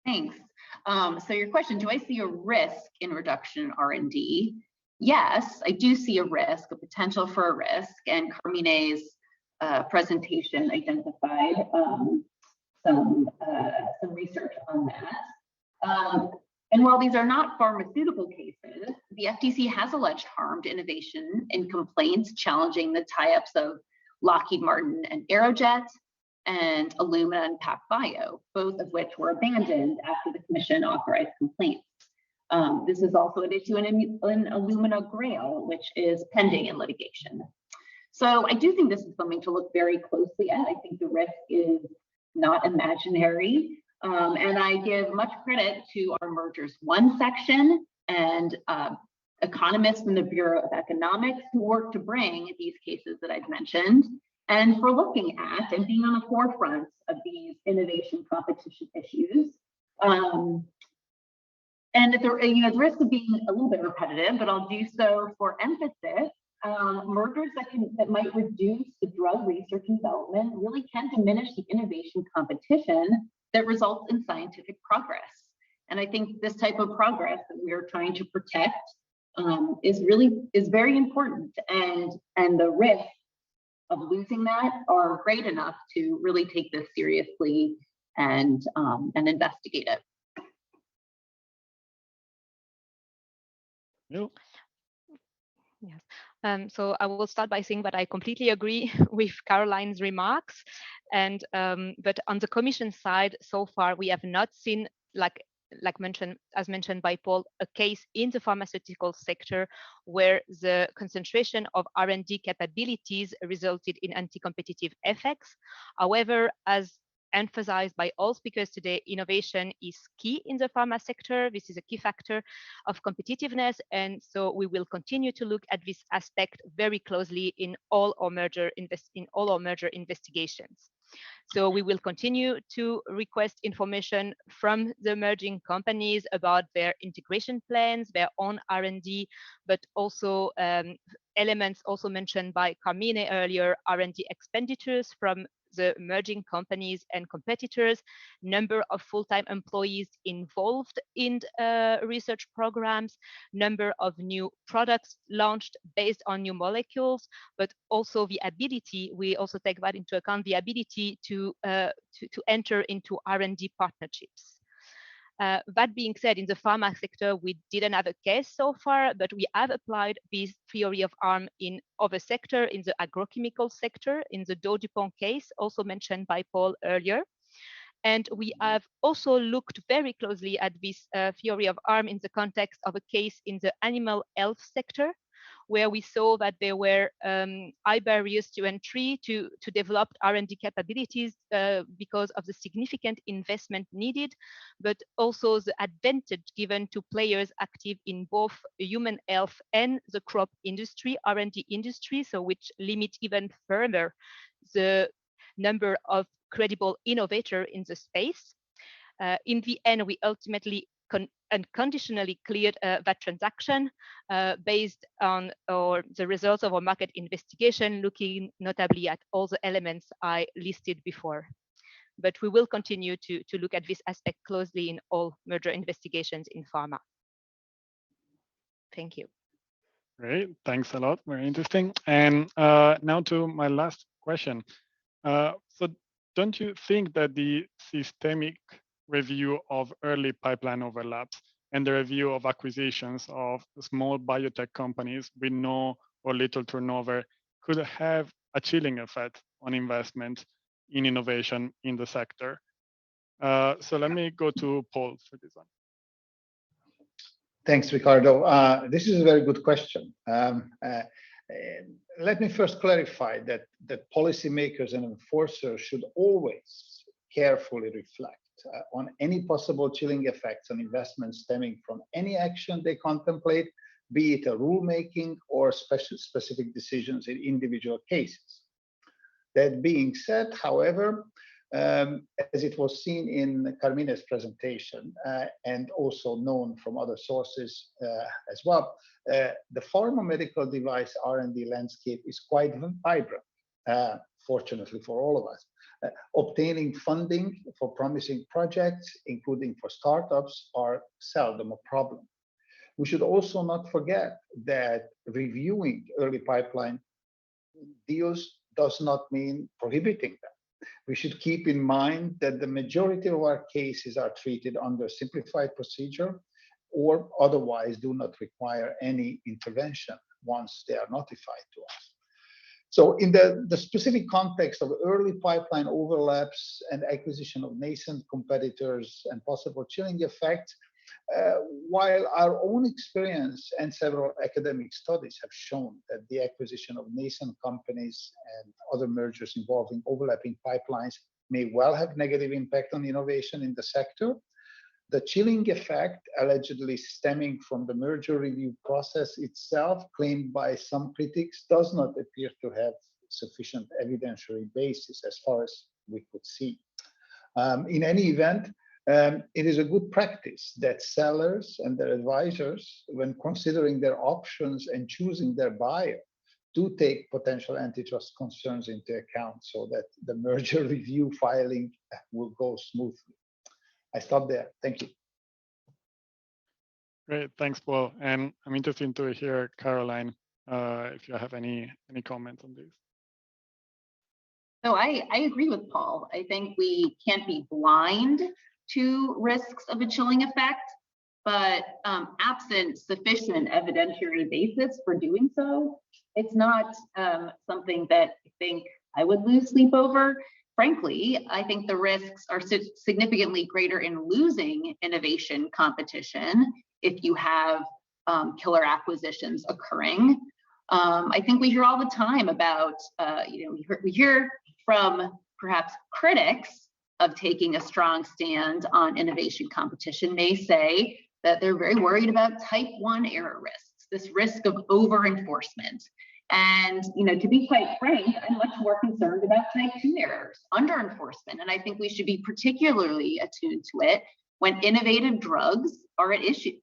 Thanks. So your question, do I see a risk in reduction in R&D? Yes, I do see a risk, a potential for a risk, and Carmine's presentation identified some research on that. And while these are not pharmaceutical cases, the FTC has alleged harm to innovation in complaints challenging the tie-ups of Lockheed Martin and Aerojet, and Illumina and PacBio, both of which were abandoned after the commission authorized complaints. This is also an issue in Illumina Grail, which is pending in litigation. So I do think this is something to look very closely at. I think the risk is not imaginary. And I give much credit to our Mergers 1 section and economists from the Bureau of Economics who work to bring these cases that I've mentioned, and for looking at and being on the forefront of these innovation competition issues. And at the risk of being a little bit repetitive, but I'll do so for emphasis, mergers that might reduce the drug research and development really can diminish the innovation competition that results in scientific progress. And I think this type of progress that we are trying to protect is very important, and the risks of losing that are great enough to really take this seriously and investigate it. You? Yes. So I will start by saying that I completely agree with Caroline's remarks. And but on the Commission side, so far we have not seen, as mentioned by Paul, a case in the pharmaceutical sector where the concentration of R&D capabilities resulted in anti-competitive effects. However, as emphasized by all speakers today, innovation is key in the pharma sector. This is a key factor of competitiveness, and so we will continue to look at this aspect very closely in all our merger investigations. So we will continue to request information from the merging companies about their integration plans, their own R&D, but also elements also mentioned by Carmine earlier, R&D expenditures from the merging companies and competitors, number of full-time employees involved in research programs, number of new products launched based on new molecules, but also the ability, we also take that into account, the ability to enter into R&D partnerships. That being said, in the pharma sector, we didn't have a case so far, but we have applied this theory of arm in other sector, in the agrochemical sector, in the Doe-DuPont case, also mentioned by Paul earlier. And we have also looked very closely at this theory of arm in the context of a case in the animal health sector, where we saw that there were high barriers to entry to develop R&D capabilities because of the significant investment needed, but also the advantage given to players active in both human health and the crop industry, R&D industry, so which limit even further the number of credible innovators in the space. In the end, we ultimately unconditionally cleared that transaction based on the results of our market investigation, looking notably at all the elements I listed before. But we will continue to look at this aspect closely in all merger investigations in pharma. Thank you. Great, thanks a lot, very interesting. And now to my last question. So don't you think that the systemic review of early pipeline overlaps and the review of acquisitions of small biotech companies with no or little turnover could have a chilling effect on investment in innovation in the sector? So let me go to Paul for this one. Thanks, Ricardo. This is a very good question. Let me first clarify that policymakers and enforcers should always carefully reflect on any possible chilling effects on investments stemming from any action they contemplate, be it a rulemaking or specific decisions in individual cases. That being said, however, as it was seen in Carmine's presentation and also known from other sources as well, the pharma medical device R&D landscape is quite vibrant, fortunately for all of us. Obtaining funding for promising projects, including for startups, are seldom a problem. We should also not forget that reviewing early pipeline deals does not mean prohibiting them. We should keep in mind that the majority of our cases are treated under simplified procedure or otherwise do not require any intervention once they are notified to us. So in the specific context of early pipeline overlaps and acquisition of nascent competitors and possible chilling effects, while our own experience and several academic studies have shown that the acquisition of nascent companies and other mergers involving overlapping pipelines may well have negative impact on innovation in the sector, the chilling effect allegedly stemming from the merger review process itself, claimed by some critics, does not appear to have sufficient evidentiary basis as far as we could see. In any event, it is a good practice that sellers and their advisors, when considering their options and choosing their buyer, do take potential antitrust concerns into account so that the merger review filing will go smoothly. I stop there. Thank you. Great, thanks, Paul. And I'm interested to hear, Caroline, if you have any comments on this. So I agree with Paul. I think we can't be blind to risks of a chilling effect, but absent sufficient evidentiary basis for doing so, it's not something that I think I would lose sleep over. Frankly, I think the risks are significantly greater in losing innovation competition if you have killer acquisitions occurring. I think we hear all the time about, we hear from perhaps critics of taking a strong stand on innovation competition may say that they're very worried about type 1 error risks, this risk of over-enforcement. And to be quite frank, I'm much more concerned about type 2 errors, under-enforcement. And I think we should be particularly attuned to it when innovative drugs are at issue.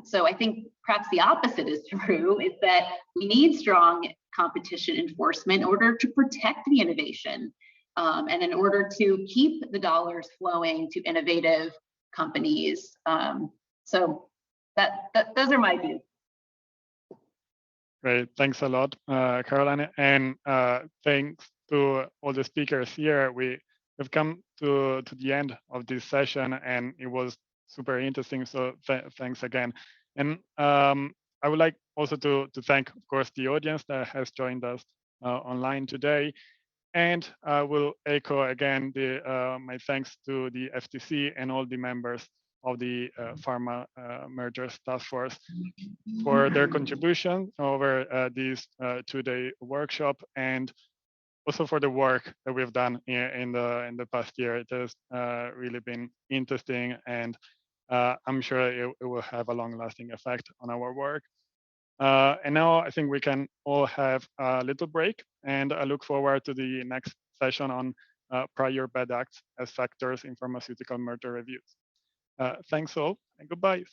So I think perhaps the opposite is true, is that we need strong competition enforcement in order to protect the innovation and in order to keep the dollars flowing to innovative companies. So those are my views. Great, thanks a lot, Caroline, and thanks to all the speakers here. We've come to the end of this session, and it was super interesting. So thanks again. And I would like also to thank, of course, the audience that has joined us online today. And I will echo again my thanks to the FTC and all the members of the Pharma Mergers Task Force for their contribution over this 2-day workshop, and also for the work that we've done in the past year. It has really been interesting, and I'm sure it will have a long-lasting effect on our work. And now I think we can all have a little break, and I look forward to the next session on prior bad acts as factors in pharmaceutical merger reviews. Thanks all, and goodbye.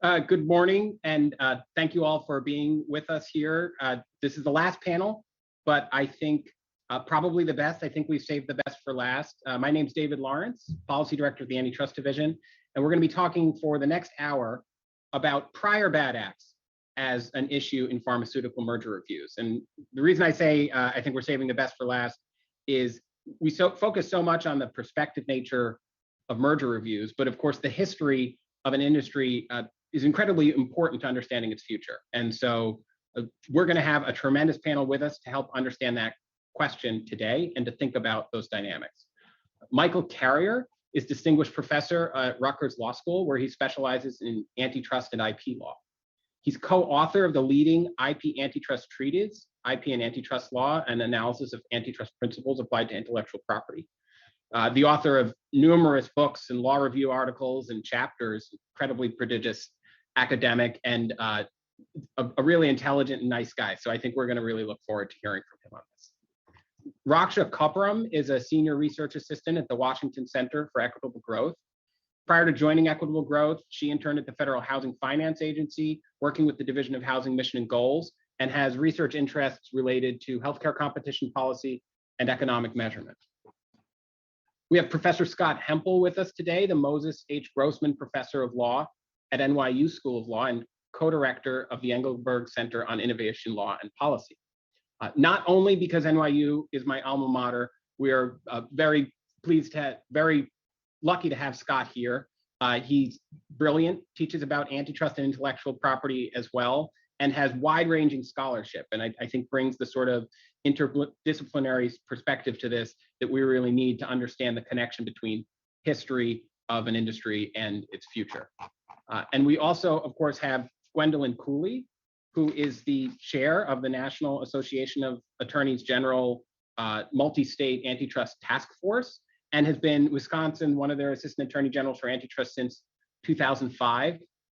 Good morning, and thank you all for being with us here. This is the last panel, but I think probably the best. I think we've saved the best for last. My name is David Lawrence, Policy Director of the Antitrust Division, and we're going to be talking for the next hour about prior bad acts as an issue in pharmaceutical merger reviews. And the reason I say I think we're saving the best for last is we focus so much on the prospective nature of merger reviews, but of course the history of an industry is incredibly important to understanding its future. And so we're going to have a tremendous panel with us to help understand that question today and to think about those dynamics. Michael Carrier is Distinguished Professor at Rutgers Law School, where he specializes in antitrust and IP law. He's co-author of the leading IP antitrust treatise, IP and Antitrust Law, and Analysis of Antitrust Principles Applied to Intellectual Property. The author of numerous books and law review articles and chapters, incredibly prodigious academic, and a really intelligent and nice guy. So I think we're going to really look forward to hearing from him on this. Raksha Kapuram is a senior research assistant at the Washington Center for Equitable Growth. Prior to joining Equitable Growth, she interned at the Federal Housing Finance Agency, working with the Division of Housing Mission and Goals, and has research interests related to healthcare competition policy and economic measurement. We have Professor Scott Hempel with us today, the Moses H. Grossman Professor of Law at NYU School of Law and co-director of the Engelberg Center on Innovation Law and Policy. Not only because NYU is my alma mater, we are very lucky to have Scott here. He's brilliant, teaches about antitrust and intellectual property as well, and has wide-ranging scholarship. And I think brings the sort of interdisciplinary perspective to this that we really need to understand the connection between history of an industry and its future. And we also, of course, have Gwendolyn Cooley, who is the chair of the National Association of Attorneys General Multi-State Antitrust Task Force, and has been Wisconsin, one of their assistant attorney generals for antitrust since 2005.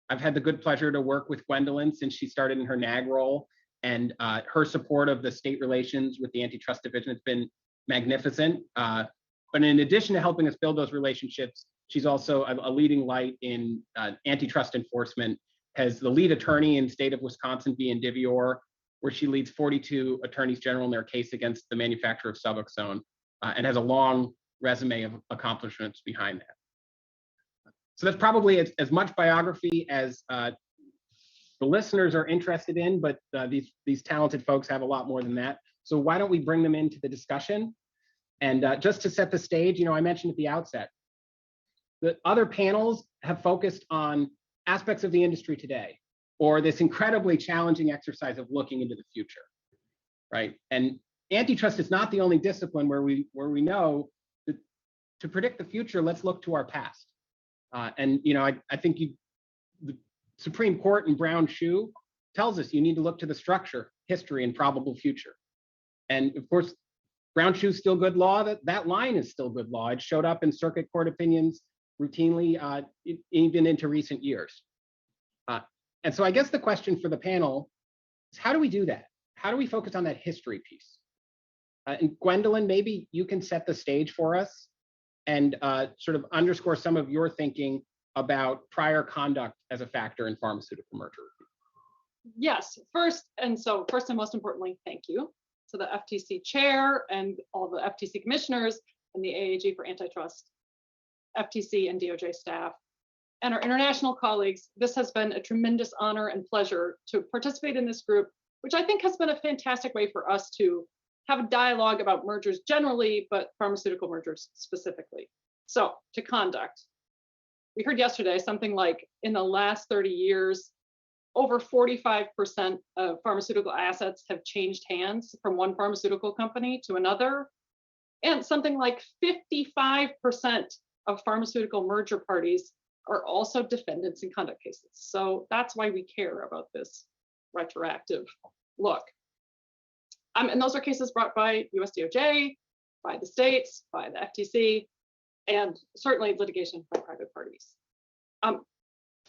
I've had the good pleasure to work with Gwendolyn since she started in her NAG role, and her support of the state relations with the antitrust division has been magnificent. But in addition to helping us build those relationships, she's also a leading light in antitrust enforcement, as the lead attorney in the state of Wisconsin v. Indivior, where she leads 42 attorneys general in their case against the manufacturer of Suboxone, and has a long resume of accomplishments behind that. So that's probably as much biography as the listeners are interested in, but these talented folks have a lot more than that. So why don't we bring them into the discussion? And just to set the stage, I mentioned at the outset, the other panels have focused on aspects of the industry today, or this incredibly challenging exercise of looking into the future, right? And antitrust is not the only discipline where we know that to predict the future, let's look to our past. And I think the Supreme Court in Brown Shoe tells us you need to look to the structure, history, and probable future. And of course, Brown Shoe is still good law. That line is still good law. It showed up in circuit court opinions routinely, even into recent years. And so I guess the question for the panel is, how do we do that? How do we focus on that history piece? And Gwendolyn, maybe you can set the stage for us and sort of underscore some of your thinking about prior conduct as a factor in pharmaceutical merger review. Yes, first and most importantly, thank you to the FTC chair and all the FTC commissioners and the AAG for antitrust, FTC and DOJ staff, and our international colleagues. This has been a tremendous honor and pleasure to participate in this group, which I think has been a fantastic way for us to have a dialogue about mergers generally, but pharmaceutical mergers specifically. So to conduct, we heard yesterday something like in the last 30 years, over 45% of pharmaceutical assets have changed hands from one pharmaceutical company to another. And something like 55% of pharmaceutical merger parties are also defendants in conduct cases. So that's why we care about this retroactive look. And those are cases brought by US DOJ, by the states, by the FTC, and certainly litigation by private parties.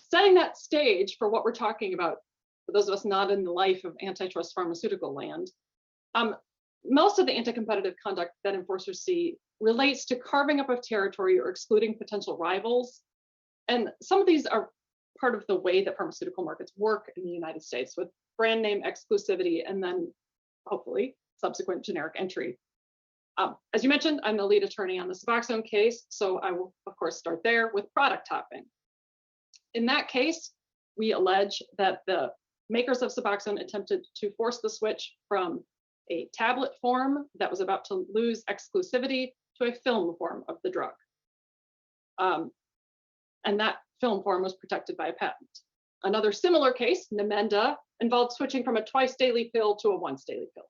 Setting that stage for what we're talking about, for those of us not in the life of antitrust pharmaceutical land, most of the anti-competitive conduct that enforcers see relates to carving up of territory or excluding potential rivals. And some of these are part of the way that pharmaceutical markets work in the United States, with brand name exclusivity and then hopefully subsequent generic entry. As you mentioned, I'm the lead attorney on the Suboxone case, so I will of course start there with product hopping. In that case, we allege that the makers of Suboxone attempted to force the switch from a tablet form that was about to lose exclusivity to a film form of the drug. And that film form was protected by a patent. Another similar case, Namenda, involved switching from a twice daily pill to a once daily pill.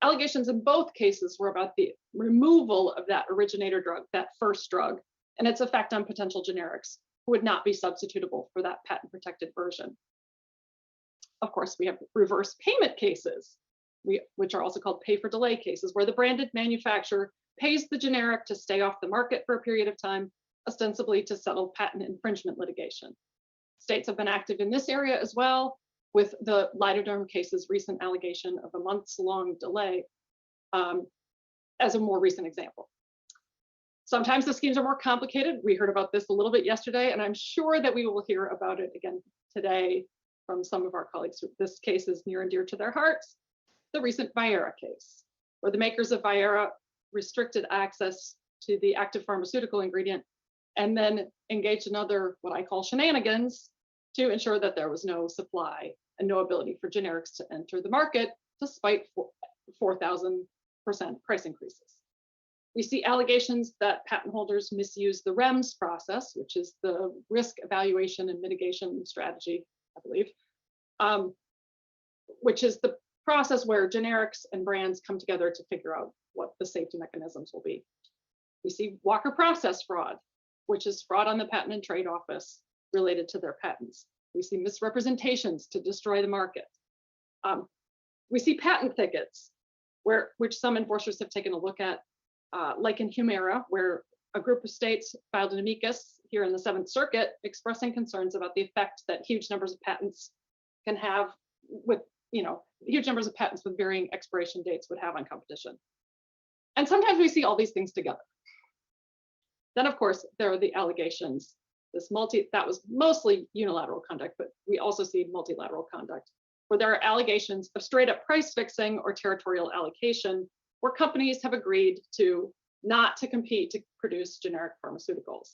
Allegations in both cases were about the removal of that originator drug, that first drug, and its effect on potential generics who would not be substitutable for that patent protected version. Of course, we have reverse payment cases, which are also called pay for delay cases, where the branded manufacturer pays the generic to stay off the market for a period of time, ostensibly to settle patent infringement litigation. States have been active in this area as well, with the Lidoderm case's recent allegation of a months-long delay as a more recent example. Sometimes the schemes are more complicated. We heard about this a little bit yesterday, and I'm sure that we will hear about it again today from some of our colleagues. This case is near and dear to their hearts. The recent Viera case, where the makers of Viera restricted access to the active pharmaceutical ingredient and then engaged in other, what I call shenanigans, to ensure that there was no supply and no ability for generics to enter the market, despite 4,000% price increases. We see allegations that patent holders misuse the REMS process, which is the risk evaluation and mitigation strategy, I believe, which is the process where generics and brands come together to figure out what the safety mechanisms will be. We see Walker process fraud, which is fraud on the Patent and Trade Office related to their patents. We see misrepresentations to destroy the market. We see patent thickets, which some enforcers have taken a look at, like in Humira, where a group of states filed an amicus here in the Seventh Circuit expressing concerns about the effect that huge numbers of patents can have with, huge numbers of patents with varying expiration dates would have on competition. And sometimes we see all these things together. Then, of course, there are the allegations. That was mostly unilateral conduct, but we also see multilateral conduct, where there are allegations of straight up price fixing or territorial allocation, where companies have agreed to not to compete to produce generic pharmaceuticals.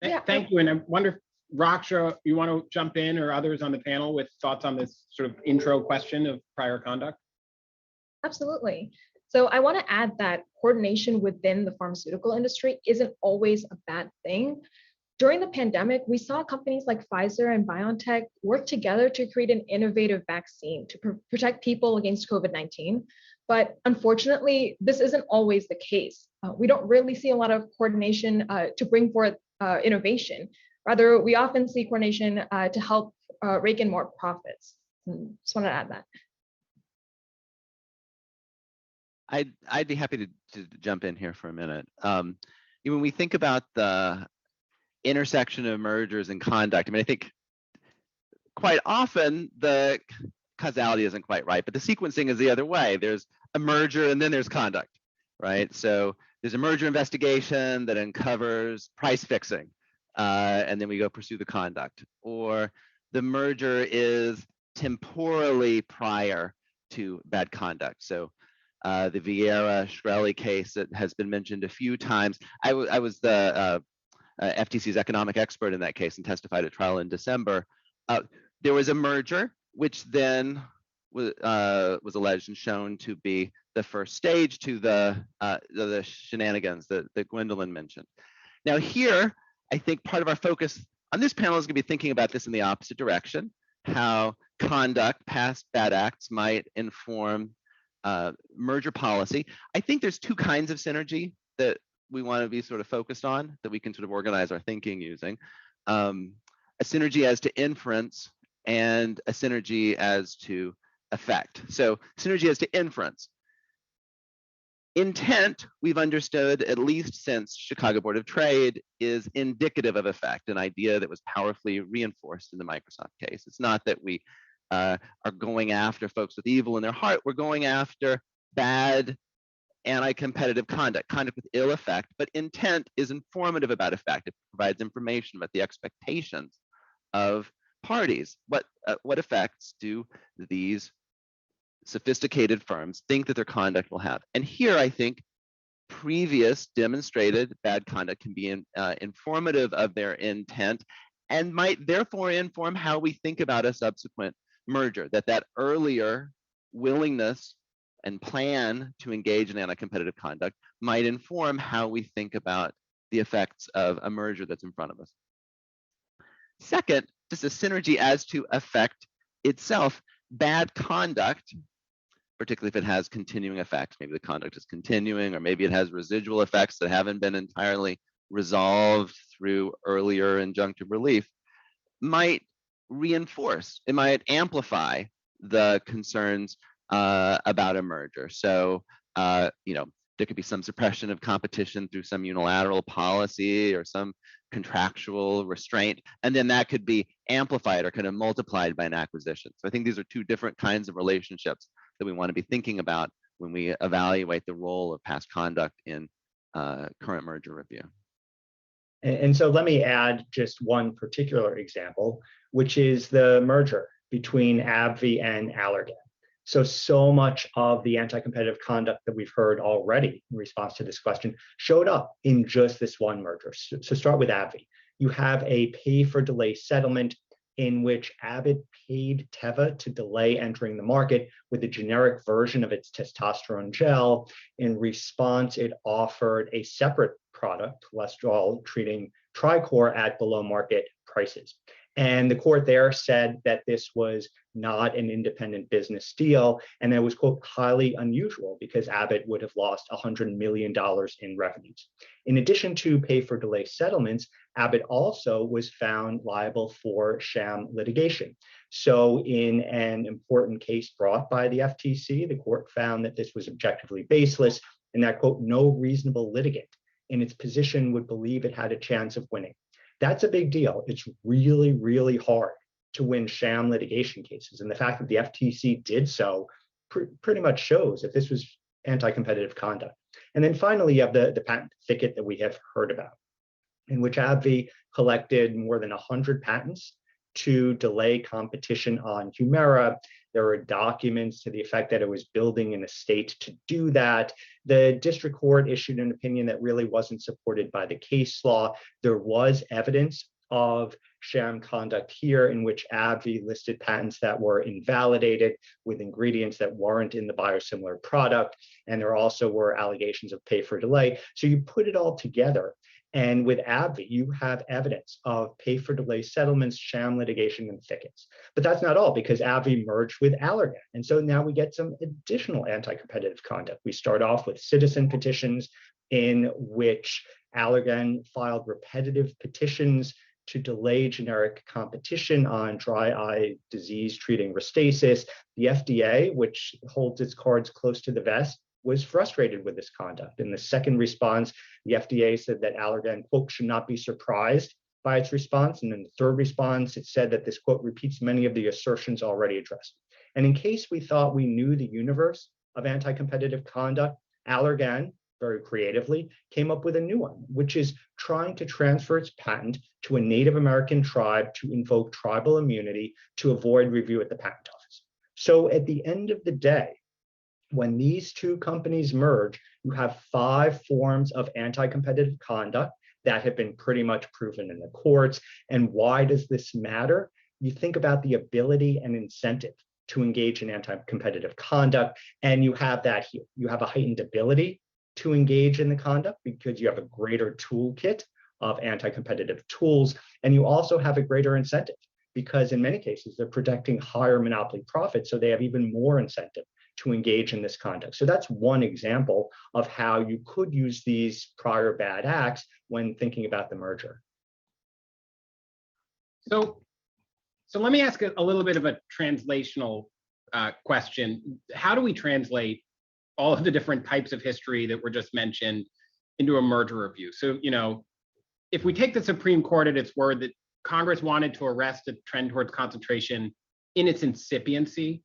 Yeah. Thank you. And I wonder if Raksha, you want to jump in, or others on the panel with thoughts on this sort of intro question of prior conduct? Absolutely. So I want to add that coordination within the pharmaceutical industry isn't always a bad thing. During the pandemic, we saw companies like Pfizer and BioNTech work together to create an innovative vaccine to protect people against COVID-19. But unfortunately, this isn't always the case. We don't really see a lot of coordination to bring forth innovation. Rather, we often see coordination to help rake in more profits. Just want to add that. I'd be happy to jump in here for a minute. When we think about the intersection of mergers and conduct, I think quite often the causality isn't quite right, but the sequencing is the other way. There's a merger and then there's conduct, right? So there's a merger investigation that uncovers price fixing, and then we go pursue the conduct. Or the merger is temporally prior to bad conduct. So the Viera-Shkreli case that has been mentioned a few times. I was the FTC's economic expert in that case and testified at trial in December. There was a merger, which then was alleged and shown to be the first stage to the shenanigans that Gwendolyn mentioned. Now here, I think part of our focus on this panel is going to be thinking about this in the opposite direction, how conduct, past bad acts, might inform merger policy. I think there's two kinds of synergy that we want to be sort of focused on, that we can sort of organize our thinking using. A synergy as to inference and a synergy as to effect. So synergy as to inference. Intent, we've understood, at least since Chicago Board of Trade, is indicative of effect, an idea that was powerfully reinforced in the Microsoft case. It's not that we are going after folks with evil in their heart. We're going after bad anti-competitive conduct, conduct with ill effect, but intent is informative about effect. It provides information about the expectations of parties. What effects do these sophisticated firms think that their conduct will have? And here, I think previous demonstrated bad conduct can be informative of their intent and might therefore inform how we think about a subsequent merger, that earlier willingness and plan to engage in anti-competitive conduct might inform how we think about the effects of a merger that's in front of us. Second, just a synergy as to effect itself. Bad conduct, particularly if it has continuing effects, maybe the conduct is continuing, or maybe it has residual effects that haven't been entirely resolved through earlier injunctive relief, might reinforce, it might amplify the concerns about a merger. So, there could be some suppression of competition through some unilateral policy or some contractual restraint, and then that could be amplified or kind of multiplied by an acquisition. So I think these are two different kinds of relationships that we want to be thinking about when we evaluate the role of past conduct in current merger review. And so let me add just one particular example, which is the merger between AbbVie and Allergan. So much of the anti-competitive conduct that we've heard already in response to this question showed up in just this one merger. So start with AbbVie. You have a pay-for-delay settlement in which Abbott paid Teva to delay entering the market with a generic version of its testosterone gel. In response, it offered a separate product, cholesterol treating Tricor, at below market prices. And the court there said that this was not an independent business deal, and that was, quote, highly unusual because Abbott would have lost $100 million in revenues. In addition to pay-for-delay settlements, Abbott also was found liable for sham litigation. So in an important case brought by the FTC, the court found that this was objectively baseless and that, quote, no reasonable litigant in its position would believe it had a chance of winning. That's a big deal. It's really, really hard to win sham litigation cases. And the fact that the FTC did so pretty much shows that this was anti-competitive conduct. And then finally, you have the patent thicket that we have heard about, in which AbbVie collected more than 100 patents to delay competition on Humira. There were documents to the effect that it was building an estate to do that. The district court issued an opinion that really wasn't supported by the case law. There was evidence of sham conduct here in which AbbVie listed patents that were invalidated with ingredients that weren't in the biosimilar product. And there also were allegations of pay for delay. So you put it all together, and with AbbVie, you have evidence of pay-for-delay settlements, sham litigation, and thickets. But that's not all, because AbbVie merged with Allergan. And so now we get some additional anti-competitive conduct. We start off with citizen petitions in which Allergan filed repetitive petitions to delay generic competition on dry eye disease treating Restasis. The FDA, which holds its cards close to the vest, was frustrated with this conduct. In the second response, the FDA said that Allergan, quote, should not be surprised by its response. And in the third response, it said that this, quote, repeats many of the assertions already addressed. And in case we thought we knew the universe of anti-competitive conduct, Allergan, very creatively, came up with a new one, which is trying to transfer its patent to a Native American tribe to invoke tribal immunity to avoid review at the patent office. So at the end of the day, when these two companies merge, you have 5 forms of anti-competitive conduct that have been pretty much proven in the courts. And why does this matter? You think about the ability and incentive to engage in anti-competitive conduct, and you have that here. You have a heightened ability to engage in the conduct because you have a greater toolkit of anti-competitive tools, and you also have a greater incentive because in many cases they're projecting higher monopoly profits, so they have even more incentive to engage in this conduct. So that's one example of how you could use these prior bad acts when thinking about the merger. So let me ask a little bit of a translational question. How do we translate all of the different types of history that were just mentioned into a merger review? So, if we take the Supreme Court at its word that Congress wanted to arrest a trend towards concentration in its incipiency,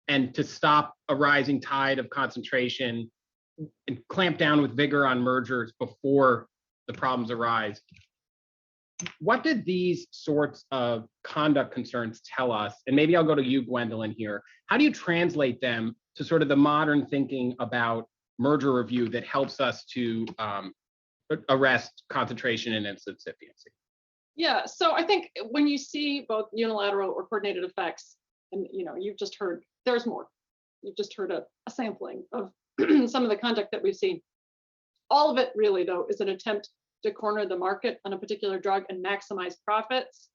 and to stop a rising tide of concentration clamp down with vigor on mergers before the problems arise. What did these sorts of conduct concerns tell us? And maybe I'll go to you, Gwendolyn, here. How do you translate them to sort of the modern thinking about merger review that helps us to arrest concentration and insufficiency? Yeah, so I think when you see both unilateral or coordinated effects, and you've just heard, there's more. You've just heard a sampling of some of the conduct that we've seen. All of it really, though, is an attempt to corner the market on a particular drug and maximize profits.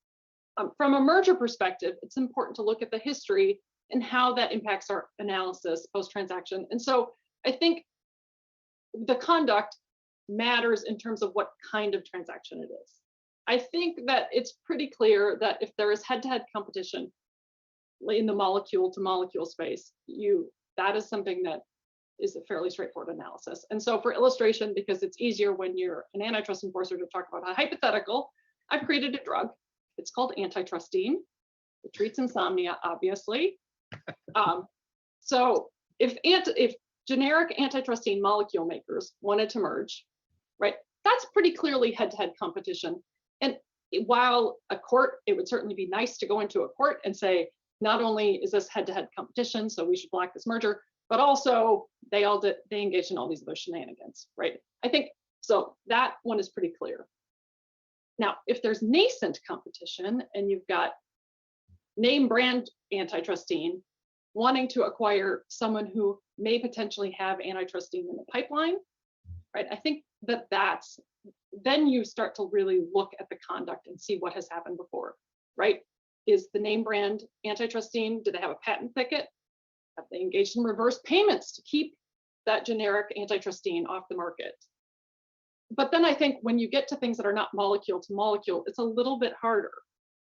From a merger perspective, it's important to look at the history and how that impacts our analysis post-transaction. And so I think the conduct matters in terms of what kind of transaction it is. I think that it's pretty clear that if there is head-to-head competition in the molecule-to-molecule space, that is something that is a fairly straightforward analysis. And so for illustration, because it's easier when you're an antitrust enforcer to talk about a hypothetical, I've created a drug. It's called antitrustine. It treats insomnia, obviously. So if generic antitrustine molecule makers wanted to merge, right, that's pretty clearly head-to-head competition. And while a court, it would certainly be nice to go into a court and say, not only is this head-to-head competition, so we should block this merger, but also they engaged in all these other shenanigans, right? I think so. That one is pretty clear. Now, if there's nascent competition and you've got name brand antitrustine wanting to acquire someone who may potentially have antitrustine in the pipeline, right? I think then you start to really look at the conduct and see what has happened before, right? Is the name brand antitrustine, do they have a patent thicket? Have they engaged in reverse payments to keep that generic antitrustine off the market? But then I think when you get to things that are not molecule to molecule, it's a little bit harder,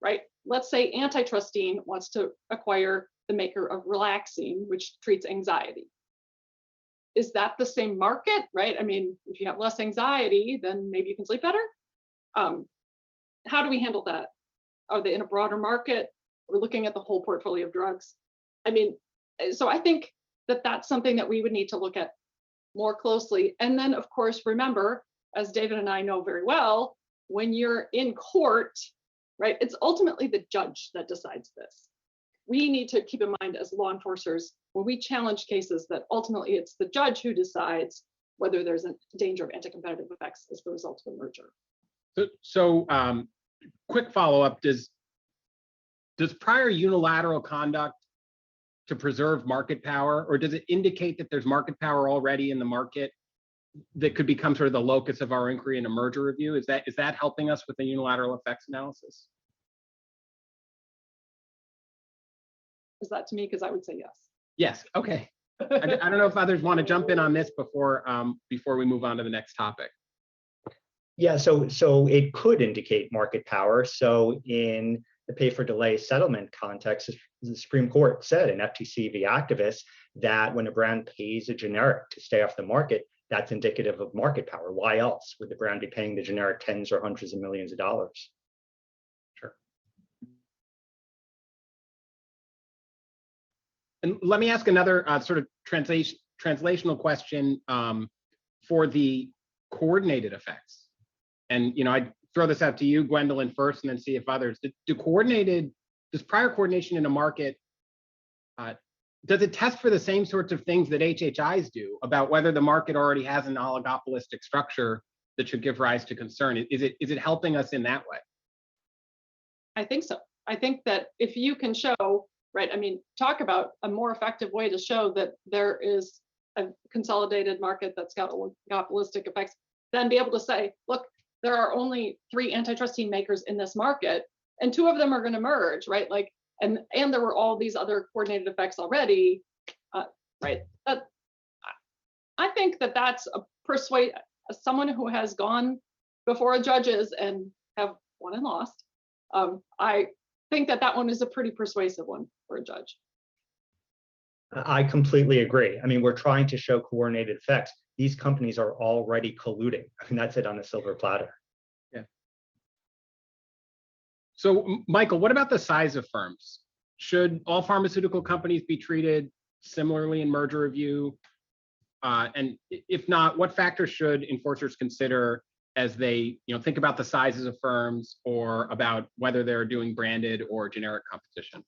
right? Let's say antitrustine wants to acquire the maker of relaxine, which treats anxiety. Is that the same market, right? I mean, if you have less anxiety, then maybe you can sleep better. How do we handle that? Are they in a broader market? We're looking at the whole portfolio of drugs. I mean, so I think that that's something that we would need to look at more closely. And then, of course, remember, as David and I know very well, when you're in court, right, it's ultimately the judge that decides this. We need to keep in mind as law enforcers, when we challenge cases, that ultimately it's the judge who decides whether there's a danger of anti-competitive effects as the result of a merger. So quick follow-up, does prior unilateral conduct to preserve market power, or does it indicate that there's market power already in the market that could become sort of the locus of our inquiry in a merger review? Is that helping us with the unilateral effects analysis? Is that to me? Because I would say yes. Yes. Okay. I don't know if others want to jump in on this before we move on to the next topic. Yeah, so it could indicate market power. So in the pay for delay settlement context, the Supreme Court said in FTC v. Activists that when a brand pays a generic to stay off the market, that's indicative of market power. Why else would the brand be paying the generic tens or hundreds of millions of dollars? Sure. And let me ask another sort of translational question for the coordinated effects. And I'd throw this out to you, Gwendolyn, first, and then see if others. Does prior coordination in a market, does it test for the same sorts of things that HHIs do about whether the market already has an oligopolistic structure that should give rise to concern? Is it helping us in that way? I think so. I think that if you can show, right, I mean, talk about a more effective way to show that there is a consolidated market that's got oligopolistic effects, then be able to say, look, there are only 3 antitrustine makers in this market, and 2 of them are going to merge, right? Like, and there were all these other coordinated effects already, right? I think that that's someone who has gone before judges and have won and lost. I think that one is a pretty persuasive one for a judge. I completely agree. I mean, we're trying to show coordinated effects. These companies are already colluding. I mean, that's it on a silver platter. Yeah. So, Michael, what about the size of firms? Should all pharmaceutical companies be treated similarly in merger review? And if not, what factors should enforcers consider as they think about the sizes of firms or about whether they're doing branded or generic competition?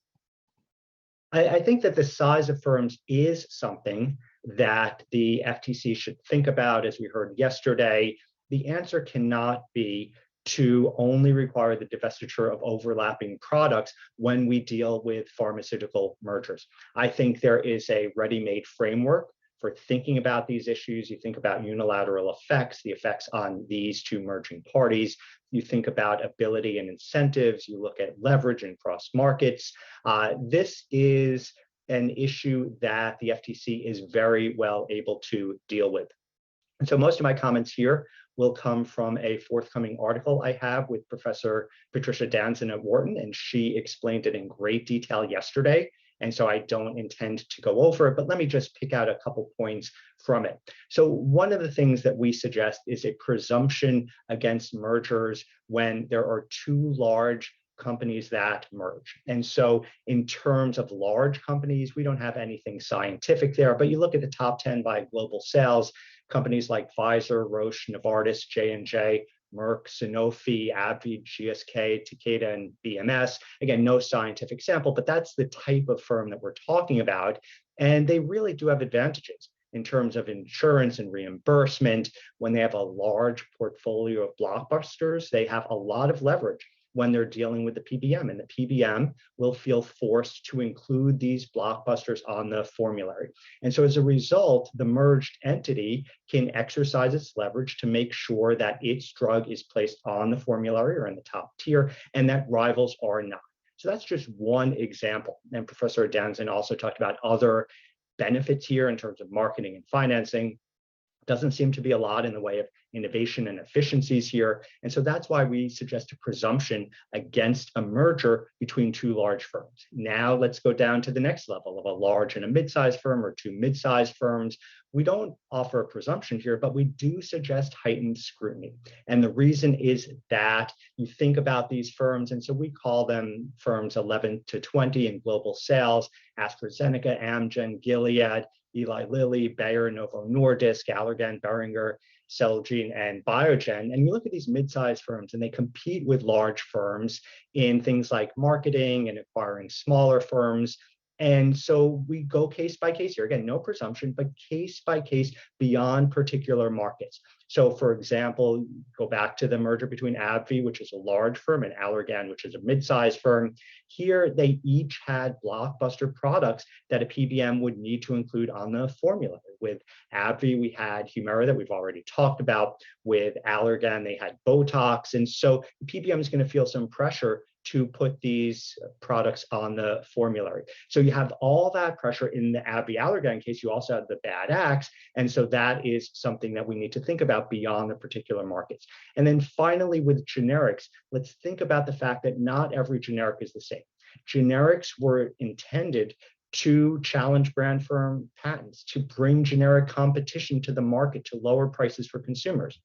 I think that the size of firms is something that the FTC should think about. As we heard yesterday, the answer cannot be to only require the divestiture of overlapping products when we deal with pharmaceutical mergers. I think there is a ready-made framework for thinking about these issues. You think about unilateral effects, the effects on these two merging parties. You think about ability and incentives. You look at leverage and cross markets. This is an issue that the FTC is very well able to deal with. And so most of my comments here will come from a forthcoming article I have with Professor Patricia Danzin at Wharton, and she explained it in great detail yesterday. And so I don't intend to go over it, but let me just pick out a couple points from it. So one of the things that we suggest is a presumption against mergers when there are two large companies that merge. And so in terms of large companies, we don't have anything scientific there, but you look at the top 10 by global sales, companies like Pfizer, Roche, Novartis, J&J, Merck, Sanofi, AbbVie, GSK, Takeda, and BMS. Again, no scientific sample, but that's the type of firm that we're talking about. And they really do have advantages in terms of insurance and reimbursement. When they have a large portfolio of blockbusters, they have a lot of leverage when they're dealing with the PBM, and the PBM will feel forced to include these blockbusters on the formulary. And so as a result, the merged entity can exercise its leverage to make sure that its drug is placed on the formulary or in the top tier, and that rivals are not. So that's just one example. And Professor Danzin also talked about other benefits here in terms of marketing and financing. Doesn't seem to be a lot in the way of innovation and efficiencies here. And so that's why we suggest a presumption against a merger between two large firms. Now let's go down to the next level of a large and a mid-sized firm or two mid-sized firms. We don't offer a presumption here, but we do suggest heightened scrutiny. And the reason is that you think about these firms, and so we call them firms 11 to 20 in global sales: AstraZeneca, Amgen, Gilead, Eli Lilly, Bayer, Novo Nordisk, Allergan, Boehringer, Celgene, and Biogen. And you look at these mid-sized firms, and they compete with large firms in things like marketing and acquiring smaller firms. And so we go case by case here. Again, no presumption, but case by case beyond particular markets. So for example, go back to the merger between AbbVie, which is a large firm, and Allergan, which is a mid-sized firm. Here, they each had blockbuster products that a PBM would need to include on the formulary. With AbbVie, we had Humira that we've already talked about. With Allergan, they had Botox. And so the PBM is going to feel some pressure to put these products on the formulary. So you have all that pressure in the AbbVie Allergan case. You also have the bad acts. And so that is something that we need to think about beyond the particular markets. And then finally, with generics, let's think about the fact that not every generic is the same. Generics were intended to challenge brand firm patents, to bring generic competition to the market, to lower prices for consumers.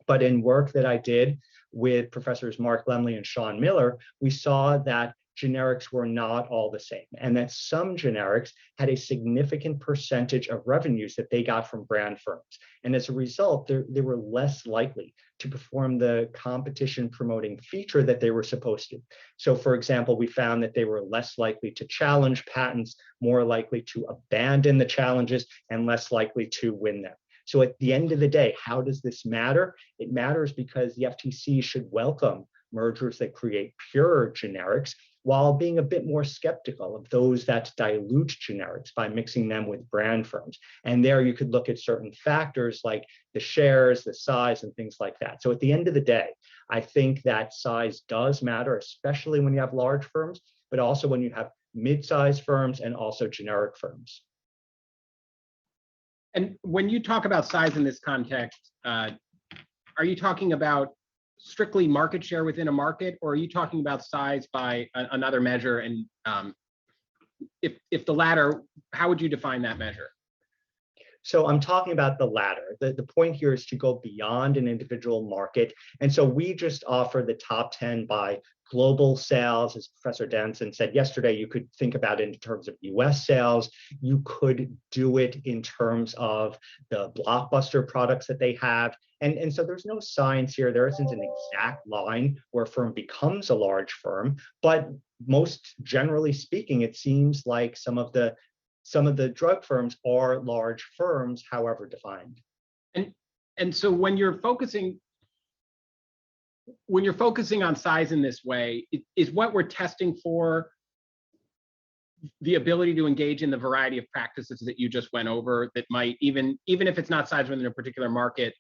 But in work that I did with Professors Mark Lemley and Sean Miller, we saw that generics were not all the same, and that some generics had a significant percentage of revenues that they got from brand firms. And as a result, they were less likely to perform the competition promoting feature that they were supposed to. So for example, we found that they were less likely to challenge patents, more likely to abandon the challenges, and less likely to win them. So at the end of the day, how does this matter? It matters because the FTC should welcome mergers that create pure generics while being a bit more skeptical of those that dilute generics by mixing them with brand firms. And there you could look at certain factors like the shares, the size, and things like that. So at the end of the day, I think that size does matter, especially when you have large firms, but also when you have mid-sized firms and also generic firms. And when you talk about size in this context, are you talking about strictly market share within a market, or are you talking about size by another measure? And if the latter, how would you define that measure? So I'm talking about the latter. The point here is to go beyond an individual market. And so we just offer the top 10 by global sales, as Professor Danson said yesterday, you could think about it in terms of US sales. You could do it in terms of the blockbuster products that they have. And so there's no science here. There isn't an exact line where a firm becomes a large firm, but most generally speaking, it seems like some of the drug firms are large firms, however defined. And so when you're focusing on size in this way, is what we're testing for the ability to engage in the variety of practices that you just went over that might, even if it's not size within a particular market,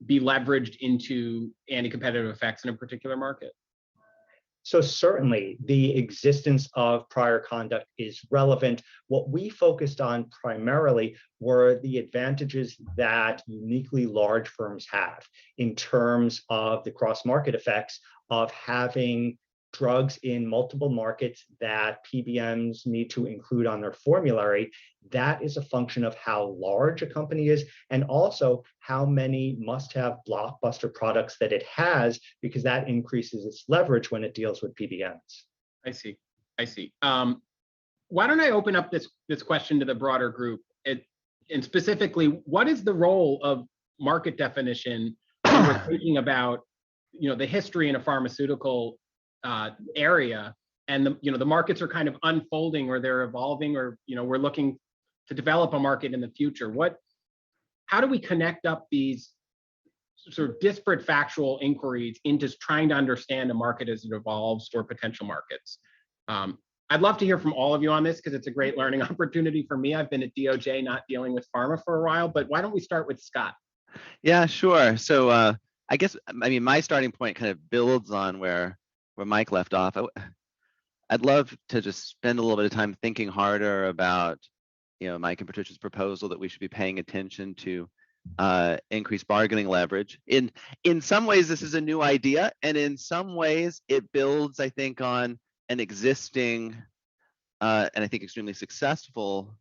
be leveraged into anti-competitive effects in a particular market? So certainly the existence of prior conduct is relevant. What we focused on primarily were the advantages that uniquely large firms have in terms of the cross-market effects of having drugs in multiple markets that PBMs need to include on their formulary. That is a function of how large a company is and also how many must-have blockbuster products that it has, because that increases its leverage when it deals with PBMs. I see. Why don't I open up this question to the broader group? And specifically, what is the role of market definition when we're thinking about, the history in a pharmaceutical area, and the markets are kind of unfolding, or they're evolving, or we're looking to develop a market in the future. How do we connect up these sort of disparate factual inquiries into trying to understand a market as it evolves, or potential markets? I'd love to hear from all of you on this, because it's a great learning opportunity for me. I've been at DOJ not dealing with pharma for a while, but why don't we start with Scott? Yeah, sure. So I guess, my starting point kind of builds on where Mike left off. I'd love to just spend a little bit of time thinking harder about, Mike and Patricia's proposal that we should be paying attention to increased bargaining leverage. In some ways, this is a new idea, and in some ways, it builds, I think, on an existing and I think extremely successful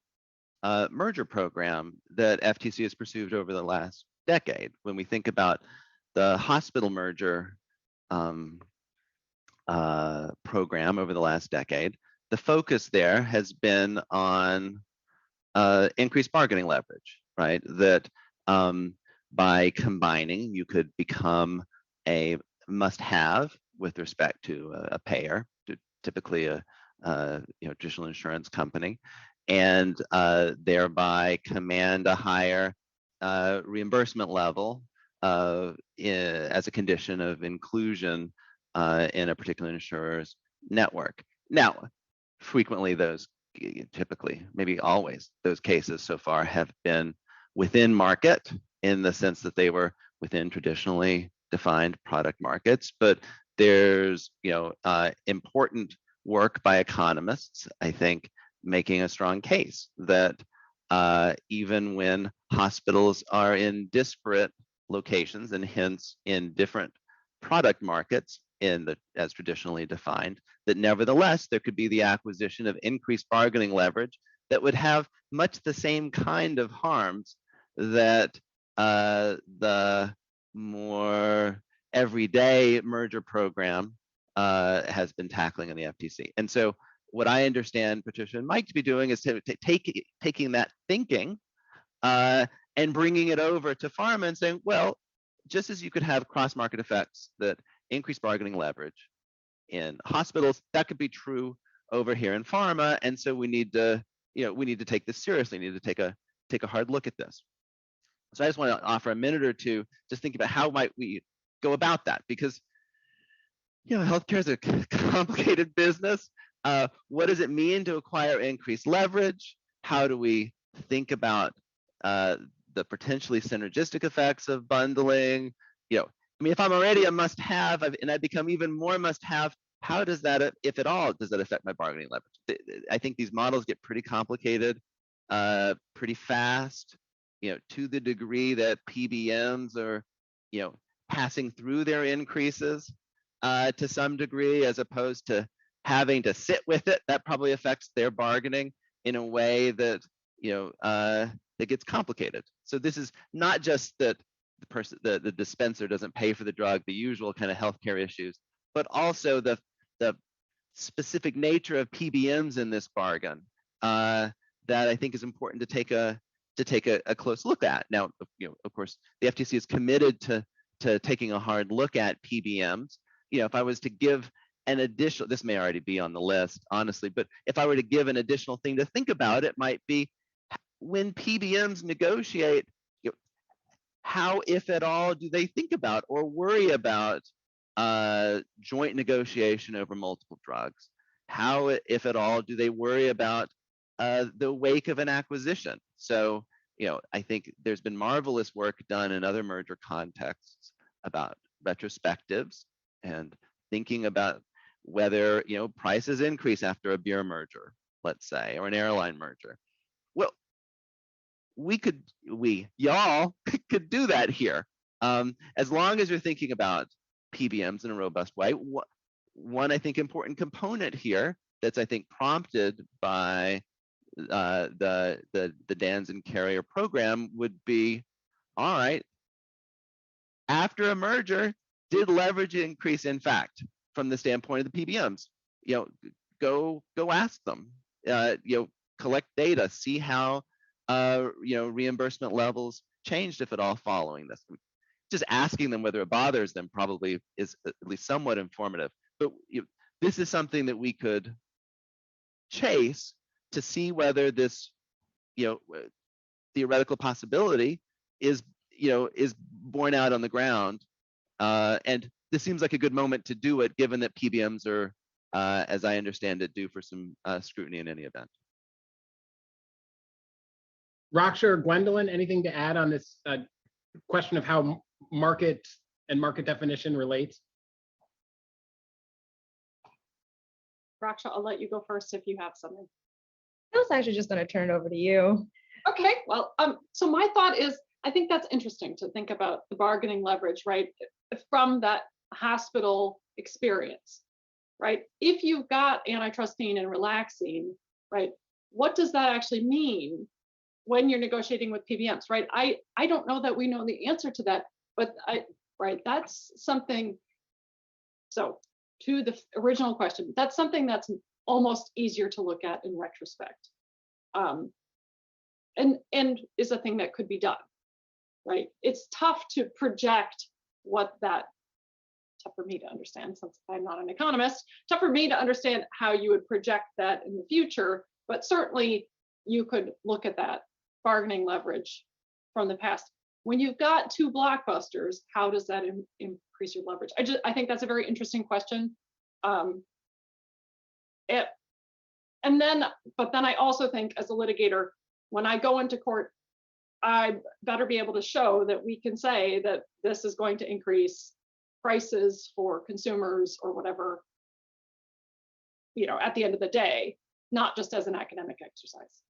merger program that FTC has pursued over the last decade. When we think about the hospital merger program over the last decade, the focus there has been on increased bargaining leverage, right? That by combining, you could become a must-have with respect to a payer, typically a traditional insurance company, and thereby command a higher reimbursement level as a condition of inclusion in a particular insurer's network. Now, frequently typically, maybe always, those cases so far have been within market, in the sense that they were within traditionally defined product markets. But there's important work by economists, I think, making a strong case that even when hospitals are in disparate locations, and hence in different product markets as traditionally defined, that nevertheless there could be the acquisition of increased bargaining leverage that would have much the same kind of harms that the more everyday merger program has been tackling in the FTC. And so what I understand Patricia and Mike to be doing is taking that thinking and bringing it over to pharma and saying, well, just as you could have cross-market effects that increase bargaining leverage in hospitals, that could be true over here in pharma. And so we need to take this seriously. We need to take a hard look at this. So I just want to offer a minute or two just thinking about how might we go about that, because healthcare is a complicated business. What does it mean to acquire increased leverage? How do we think about the potentially synergistic effects of bundling? If I'm already a must-have and I become even more must-have, how does that, if at all, does that affect my bargaining leverage? I think these models get pretty complicated pretty fast, to the degree that PBMs are, passing through their increases to some degree, as opposed to having to sit with it. That probably affects their bargaining in a way that, that gets complicated. So this is not just that the dispenser doesn't pay for the drug, the usual kind of healthcare issues, but also the the specific nature of PBMs in this bargain that I think is important to take a close look at. Now, of course, the FTC is committed to taking a hard look at PBMs. If I was to give an additional, this may already be on the list, honestly, but if I were to give an additional thing to think about, it might be when PBMs negotiate, how, if at all, do they think about or worry about joint negotiation over multiple drugs? How, if at all, do they worry about the wake of an acquisition? So, I think there's been marvelous work done in other merger contexts about retrospectives and thinking about whether prices increase after a beer merger, let's say, or an airline merger. Well, y'all could do that here, as long as you're thinking about PBMs in a robust way. One, I think, important component here that's, I think, prompted by the DANS and carrier program would be, all right, after a merger, did leverage increase in fact from the standpoint of the PBMs? Go ask them, collect data, see how reimbursement levels changed, if at all, following this. Just asking them whether it bothers them probably is at least somewhat informative. But this is something that we could chase to see whether this theoretical possibility is borne out on the ground. And this seems like a good moment to do it, given that PBMs are, as I understand it, due for some scrutiny in any event. Raksha or Gwendolyn, anything to add on this question of how market and market definition relates? Raksha, I'll let you go first if you have something. I was actually just going to turn it over to you. Okay, well, so my thought is, I think that's interesting to think about the bargaining leverage, right, from that hospital experience, right? If you've got anitrustine and relaxine, right, what does that actually mean when you're negotiating with PBMs, right? I don't know that we know the answer to that, but that's something. So to the original question, that's something that's almost easier to look at in retrospect, and is a thing that could be done, right? It's tough to project what that, tough for me to understand since I'm not an economist, tough for me to understand how you would project that in the future, but certainly you could look at that bargaining leverage from the past. When you've got two blockbusters, how does that increase your leverage? I think that's a very interesting question. But then I also think, as a litigator, when I go into court, I better be able to show that we can say that this is going to increase prices for consumers or whatever, at the end of the day, not just as an academic exercise.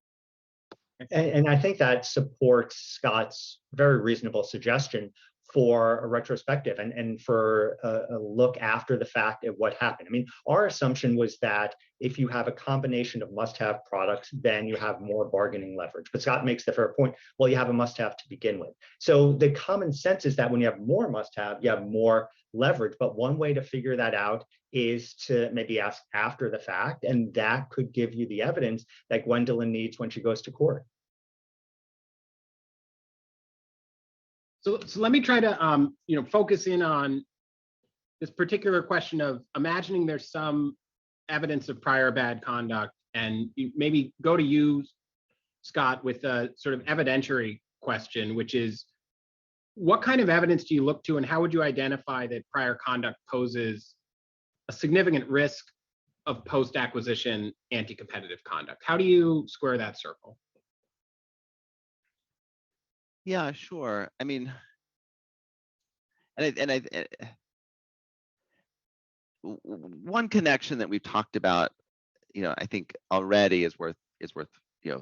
And I think that supports Scott's very reasonable suggestion for a retrospective and for a look after the fact at what happened. I mean, our assumption was that if you have a combination of must-have products, then you have more bargaining leverage. But Scott makes the fair point, well, you have a must-have to begin with. So the common sense is that when you have more must-have, you have more leverage. But one way to figure that out is to maybe ask after the fact, and that could give you the evidence that Gwendolyn needs when she goes to court. So let me try to focus in on this particular question of imagining there's some evidence of prior bad conduct, and maybe go to you, Scott, with a sort of evidentiary question, which is, what kind of evidence do you look to, and how would you identify that prior conduct poses a significant risk of post-acquisition anti-competitive conduct? How do you square that circle? Yeah, sure. I mean, one connection that we've talked about, I think already is worth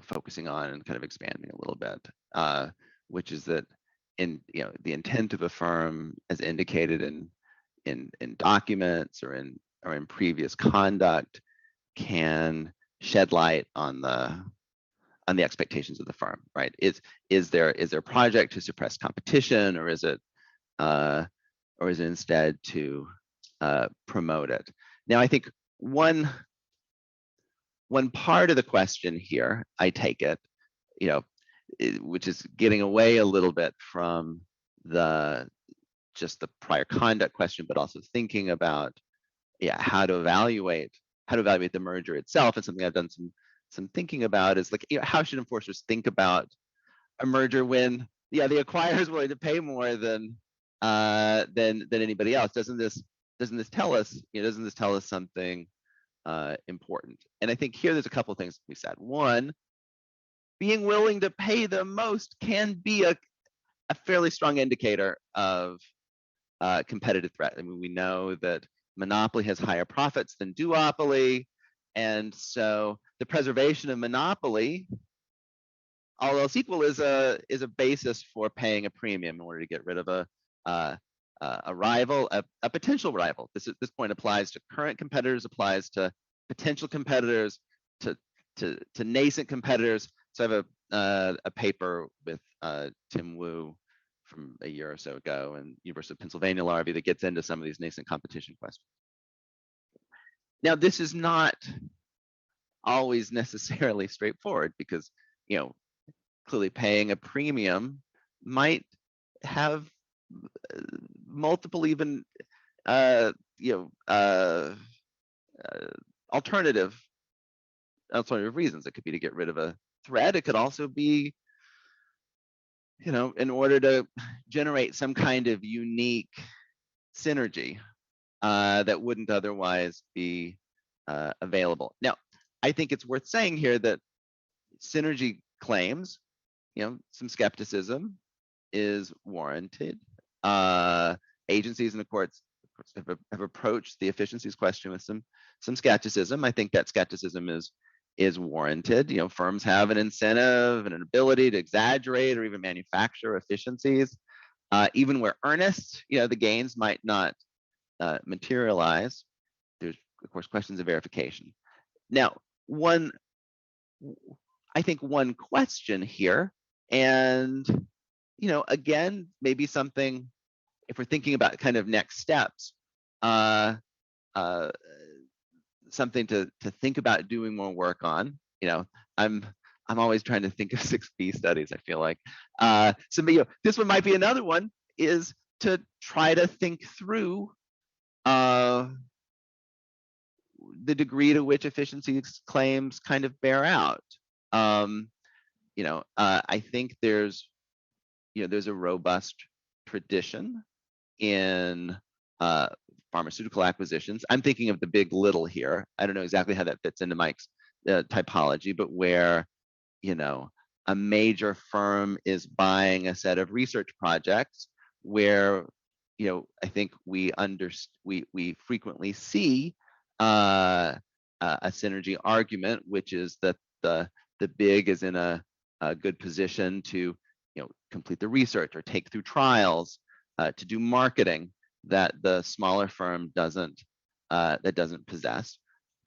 focusing on and kind of expanding a little bit, which is that the intent of a firm, as indicated in documents or in previous conduct, can shed light on the expectations of the firm, right? Is there a project to suppress competition, or is it instead to promote it. Now, I think one part of the question here, I take it, which is getting away a little bit from just the prior conduct question, but also thinking about how to evaluate the merger itself. And something I've done some thinking about is like, how should enforcers think about a merger when the acquirer is willing to pay more than anybody else? Doesn't this tell us something important? And I think here there's a couple of things we said. One, being willing to pay the most can be a fairly strong indicator of competitive threat. I mean, we know that monopoly has higher profits than duopoly, and so the preservation of monopoly, all else equal, is a basis for paying a premium in order to get rid of a rival, a potential rival. This point applies to current competitors, applies to potential competitors, to nascent competitors. So I have a paper with Tim Wu from a year or so ago and University of Pennsylvania Law Review that gets into some of these nascent competition questions. Now, this is not always necessarily straightforward because, clearly paying a premium might have multiple even, alternative reasons. It could be to get rid of a threat. It could also be, in order to generate some kind of unique synergy that wouldn't otherwise be available. Now, I think it's worth saying here that synergy claims, some skepticism is warranted. Agencies and the courts have approached the efficiencies question with some skepticism. I think that skepticism is warranted. Firms have an incentive and an ability to exaggerate or even manufacture efficiencies, even where earnest, the gains might not materialize. There's, of course, questions of verification. Now, I think one question here, and again, maybe something, if we're thinking about kind of next steps, something to think about doing more work on. I'm always trying to think of 6B studies, I feel like. So this one might be another one, is to try to think through the degree to which efficiency claims kind of bear out. I think there's a robust tradition in pharmaceutical acquisitions. I'm thinking of the big little here. I don't know exactly how that fits into Mike's typology, but where, a major firm is buying a set of research projects where, I think we frequently see a synergy argument, which is that the big is in a good position to, complete the research or take through trials, to do marketing that the smaller firm doesn't possess.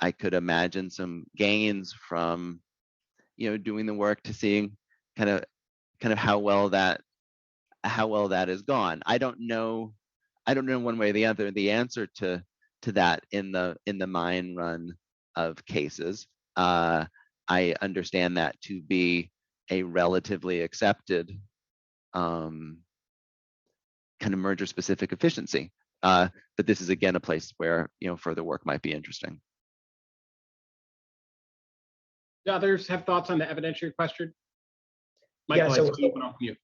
I could imagine some gains from, doing the work to seeing kind of how well that has gone. I don't know one way or the other the answer to that in the mine run of cases. I understand that to be a relatively accepted kind of merger specific efficiency. But this is again a place where further work might be interesting. Do others have thoughts on the evidentiary question? Michael, Yeah, so, I see you went off mute.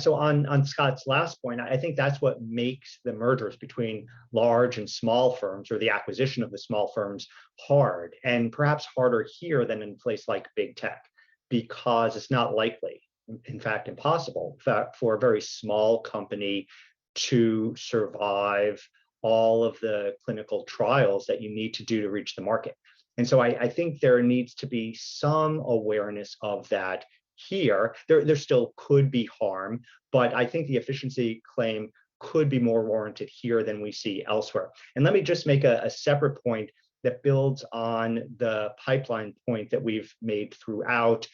So on Scott's last point, I think that's what makes the mergers between large and small firms, or the acquisition of the small firms, hard, and perhaps harder here than in a place like big tech, because it's not likely, in fact impossible, for a very small company to survive all of the clinical trials that you need to do to reach the market. And so I think there needs to be some awareness of that here. There still could be harm, but I think the efficiency claim could be more warranted here than we see elsewhere. And let me just make a separate point that builds on the pipeline point that we've made throughout.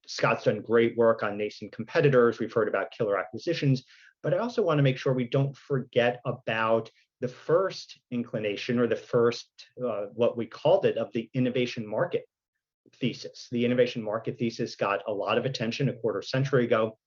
Scott's done great work on nascent competitors. We've heard about killer acquisitions, but I also want to make sure we don't forget about the first inclination, or the first, what we called it, of the innovation market thesis. The innovation market thesis got a lot of attention a quarter century ago.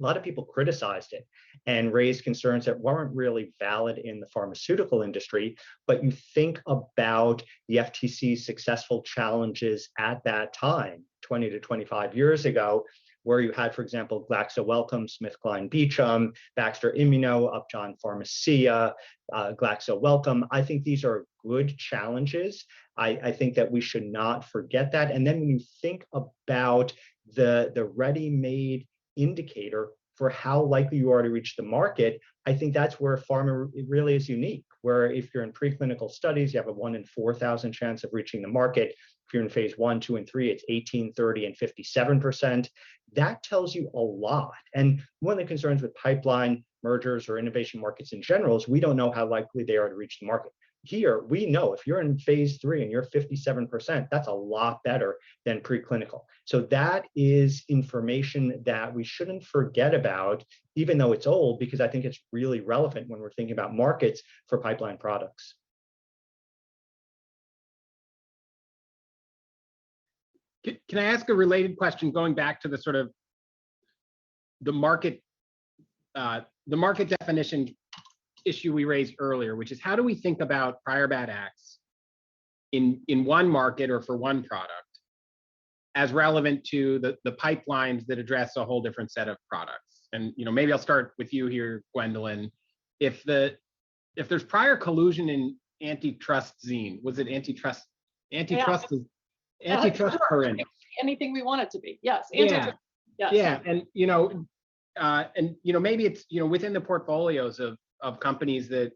A lot of people criticized it and raised concerns that weren't really valid in the pharmaceutical industry. But you think about the FTC's successful challenges at that time, 20 to 25 years ago, where you had, for example, Glaxo Wellcome, SmithKline Beecham, Baxter Immuno, Upjohn Pharmacia, Glaxo Wellcome. I think these are good challenges. I think that we should not forget that. And then when you think about the ready-made indicator for how likely you are to reach the market, I think that's where pharma really is unique, where if you're in preclinical studies, you have a 1 in 4,000 chance of reaching the market. If you're in phase 1, 2, and 3, it's 18, 30, and 57%. That tells you a lot. And one of the concerns with pipeline mergers or innovation markets in general is we don't know how likely they are to reach the market. Here, we know if you're in phase 3 and you're 57%, that's a lot better than preclinical. So that is information that we shouldn't forget about, even though it's old, because I think it's really relevant when we're thinking about markets for pipeline products. Can I ask a related question, going back to the sort of the market definition issue we raised earlier, which is how do we think about prior bad acts in one market or for one product as relevant to the pipelines that address a whole different set of products? And maybe I'll start with you here, Gwendolyn. If there's prior collusion in antitrust zine, was it antitrust? Antitrust is antitrust current. Anything we want it to be. Yes. Yeah. Yes. Yeah. And maybe it's within the portfolios of companies that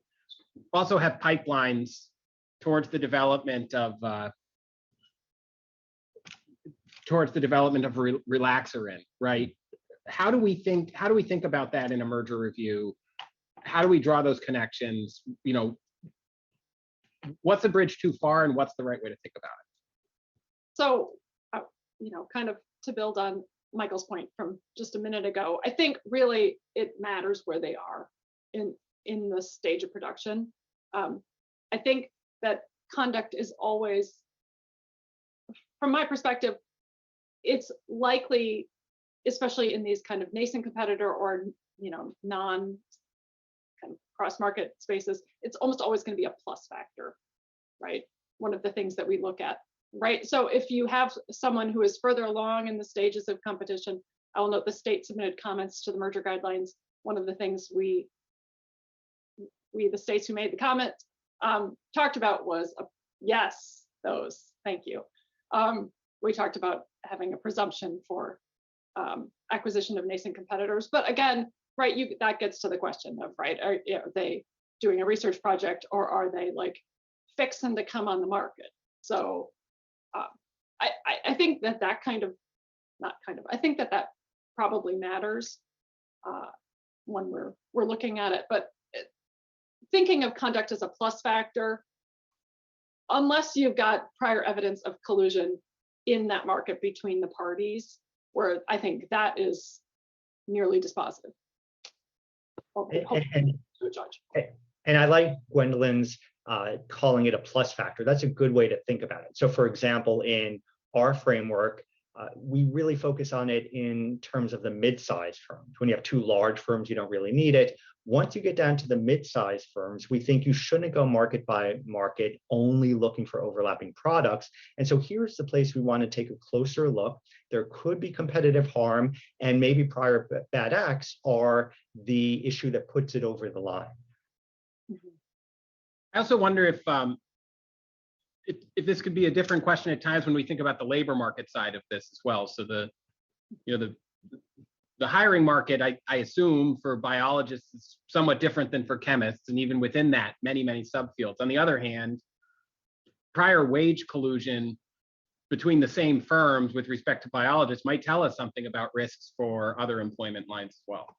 also have pipelines towards the development of relaxerin, right? How do we think about that in a merger review? How do we draw those connections? What's a bridge too far, and what's the right way to think about it? So, kind of to build on Michael's point from just a minute ago, I think really it matters where they are in the stage of production. I think that conduct is always, from my perspective, it's likely, especially in these kind of nascent competitor or non kind of cross-market spaces, it's almost always going to be a plus factor, right? One of the things that we look at, right? So if you have someone who is further along in the stages of competition, I will note the state submitted comments to the merger guidelines. One of the things we the states who made the comments talked about was yes, those, thank you. We talked about having a presumption for acquisition of nascent competitors, but again, right, that gets to the question of, right, are they doing a research project, or are they like fixing to come on the market? So I think that I think that probably matters when we're looking at it. But thinking of conduct as a plus factor, unless you've got prior evidence of collusion in that market between the parties, where I think that is nearly dispositive. And I like Gwendolyn's calling it a plus factor. That's a good way to think about it. So for example, in our framework, we really focus on it in terms of the mid-sized firms. When you have two large firms, you don't really need it. Once you get down to the mid-sized firms, we think you shouldn't go market by market, only looking for overlapping products. And so here's the place we want to take a closer look. There could be competitive harm, and maybe prior bad acts are the issue that puts it over the line. I also wonder if this could be a different question at times when we think about the labor market side of this as well. So the hiring market, I assume, for biologists is somewhat different than for chemists, and even within that, many subfields. On the other hand, prior wage collusion between the same firms with respect to biologists might tell us something about risks for other employment lines as well.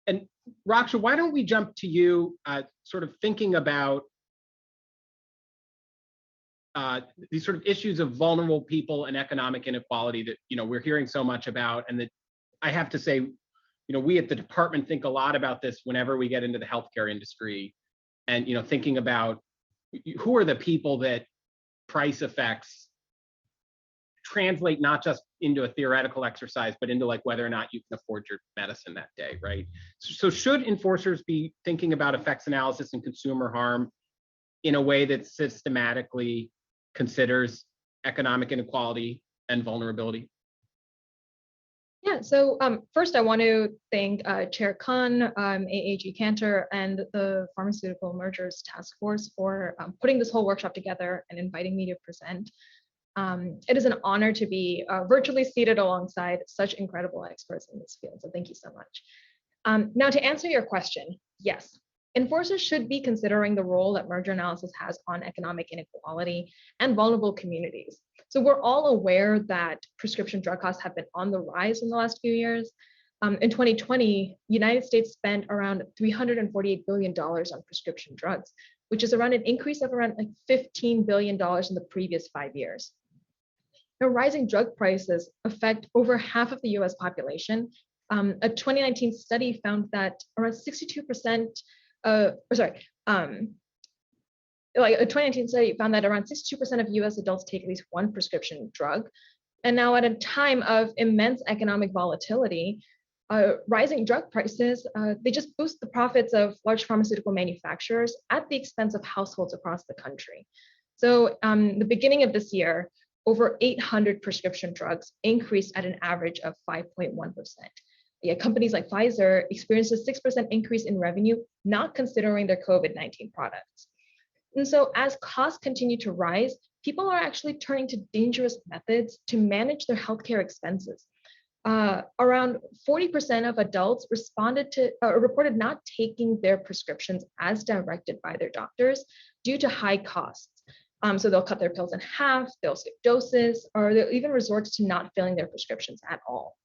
And Raksha, why don't we jump to you, sort of thinking about these sort of issues of vulnerable people and economic inequality that we're hearing so much about, and that I have to say, we at the department think a lot about this whenever we get into the healthcare industry, and thinking about who are the people that price effects translate not just into a theoretical exercise, but into like whether or not you can afford your medicine that day, right? So should enforcers be thinking about effects analysis and consumer harm in a way that systematically considers economic inequality and vulnerability? Yeah, so first I want to thank Chair Khan, AAG Cantor, and the Pharmaceutical Mergers Task Force for putting this whole workshop together and inviting me to present. It is an honor to be virtually seated alongside such incredible experts in this field, so thank you so much. Now to answer your question, yes, enforcers should be considering the role that merger analysis has on economic inequality and vulnerable communities. So we're all aware that prescription drug costs have been on the rise in the last few years. In 2020, United States spent around $348 billion on prescription drugs, which is around an increase of around like $15 billion in the previous 5 years. Now, rising drug prices affect over half of the US population. A 2019 study found that around 62%, like a 2019 study found that around 62% of US adults take at least one prescription drug. And now at a time of immense economic volatility, rising drug prices, they just boost the profits of large pharmaceutical manufacturers at the expense of households across the country. So the beginning of this year, over 800 prescription drugs increased at an average of 5.1%. Yeah, companies like Pfizer experienced a 6% increase in revenue, not considering their COVID-19 products. And so as costs continue to rise, people are actually turning to dangerous methods to manage their healthcare expenses. Around 40% of adults reported not taking their prescriptions as directed by their doctors due to high costs. So they'll cut their pills in half, they'll skip doses, or they'll even resort to not filling their prescriptions at all.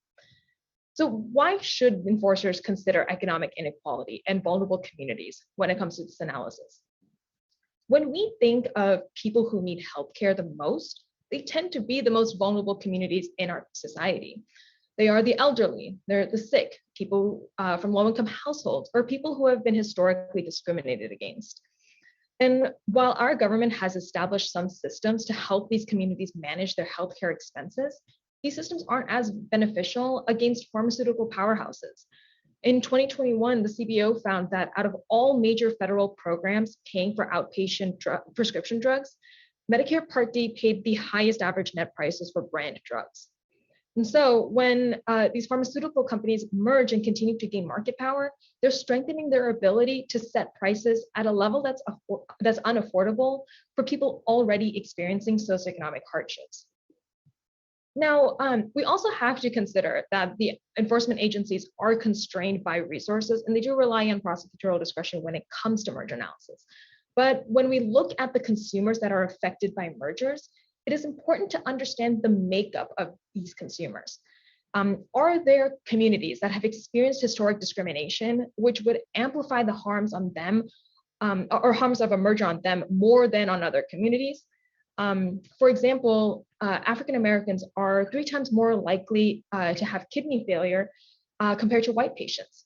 So why should enforcers consider economic inequality and vulnerable communities when it comes to this analysis? When we think of people who need healthcare the most, they tend to be the most vulnerable communities in our society. They are the elderly, they're the sick, people from low-income households, or people who have been historically discriminated against. And while our government has established some systems to help these communities manage their healthcare expenses, these systems aren't as beneficial against pharmaceutical powerhouses. In 2021, the CBO found that out of all major federal programs paying for outpatient prescription drugs, Medicare Part D paid the highest average net prices for brand drugs. And so when these pharmaceutical companies merge and continue to gain market power, they're strengthening their ability to set prices at a level that's unaffordable for people already experiencing socioeconomic hardships. Now, we also have to consider that the enforcement agencies are constrained by resources, and they do rely on prosecutorial discretion when it comes to merger analysis. But when we look at the consumers that are affected by mergers, it is important to understand the makeup of these consumers. Are there communities that have experienced historic discrimination, which would amplify the harms on them, or harms of a merger on them more than on other communities? For example, African Americans are 3 times more likely to have kidney failure compared to white patients.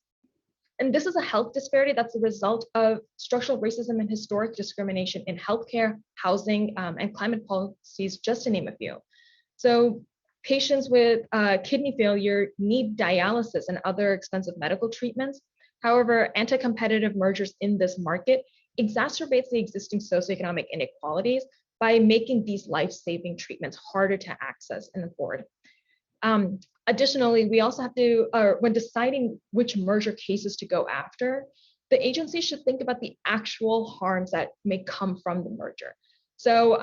And this is a health disparity that's the result of structural racism and historic discrimination in healthcare, housing, and climate policies, just to name a few. So patients with kidney failure need dialysis and other expensive medical treatments. However, anti-competitive mergers in this market exacerbates the existing socioeconomic inequalities by making these life-saving treatments harder to access and afford. Additionally, we also have to, when deciding which merger cases to go after, the agency should think about the actual harms that may come from the merger. So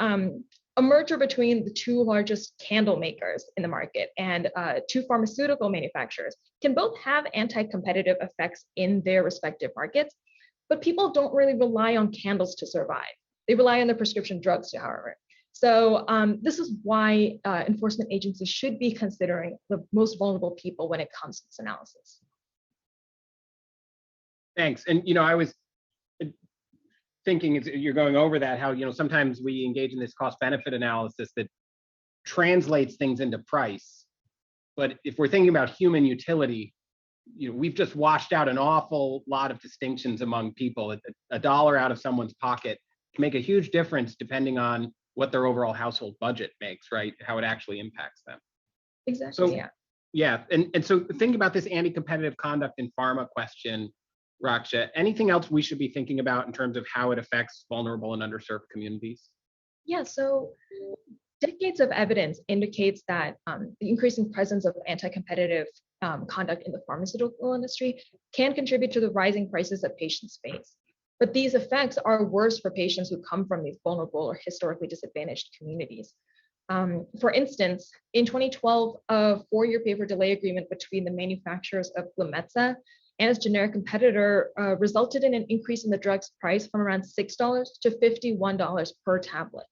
a merger between the 2 largest candle makers in the market and 2 pharmaceutical manufacturers can both have anti-competitive effects in their respective markets, but people don't really rely on candles to survive. They rely on the prescription drugs, however. So this is why enforcement agencies should be considering the most vulnerable people when it comes to this analysis. Thanks. And I was thinking, as you're going over that, how sometimes we engage in this cost-benefit analysis that translates things into price. But if we're thinking about human utility, we've just washed out an awful lot of distinctions among people. A dollar out of someone's pocket can make a huge difference depending on what their overall household budget makes, right? How it actually impacts them. Exactly. So, yeah. Yeah, and so thinking about this anti-competitive conduct in pharma question, Raksha, anything else we should be thinking about in terms of how it affects vulnerable and underserved communities? Yeah, so decades of evidence indicates that the increasing presence of anti-competitive conduct in the pharmaceutical industry can contribute to the rising prices that patients face. But these effects are worse for patients who come from these vulnerable or historically disadvantaged communities. For instance, in 2012, a 4-year paper delay agreement between the manufacturers of Glumetza and its generic competitor resulted in an increase in the drug's price from around $6 to $51 per tablet.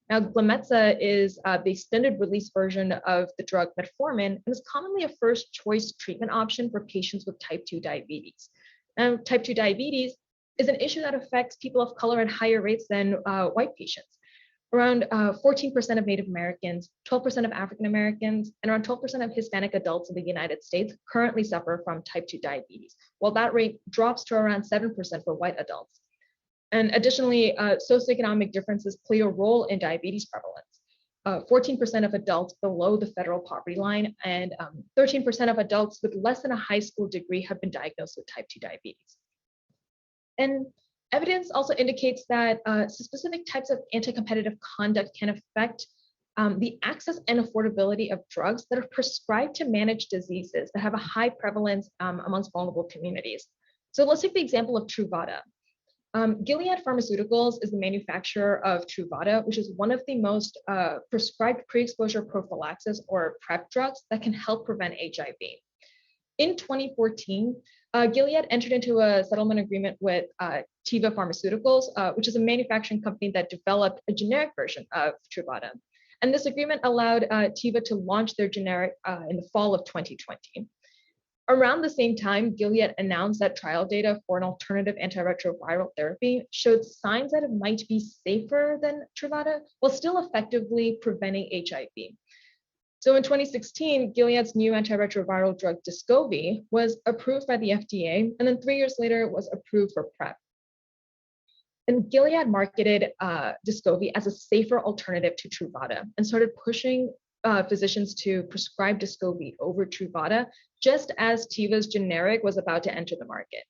Now, Glumetza is the extended release version of the drug metformin and is commonly a first choice treatment option for patients with type 2 diabetes. Now, type 2 diabetes is an issue that affects people of color at higher rates than white patients. Around 14% of Native Americans, 12% of African Americans, and around 12% of Hispanic adults in the United States currently suffer from type 2 diabetes, while that rate drops to around 7% for white adults. And additionally, socioeconomic differences play a role in diabetes prevalence. 14% of adults below the federal poverty line and 13% of adults with less than a high school degree have been diagnosed with type 2 diabetes. And evidence also indicates that specific types of anti-competitive conduct can affect the access and affordability of drugs that are prescribed to manage diseases that have a high prevalence amongst vulnerable communities. So let's take the example of Truvada. Gilead Pharmaceuticals is the manufacturer of Truvada, which is one of the most prescribed pre-exposure prophylaxis or PrEP drugs that can help prevent HIV. In 2014, Gilead entered into a settlement agreement with Teva Pharmaceuticals, which is a manufacturing company that developed a generic version of Truvada. And this agreement allowed Teva to launch their generic in the fall of 2020. Around the same time, Gilead announced that trial data for an alternative antiretroviral therapy showed signs that it might be safer than Truvada while still effectively preventing HIV. So in 2016, Gilead's new antiretroviral drug Descovy was approved by the FDA, and then 3 years later, it was approved for PrEP. And Gilead marketed Descovy as a safer alternative to Truvada and started pushing physicians to prescribe Descovy over Truvada, just as Teva's generic was about to enter the market.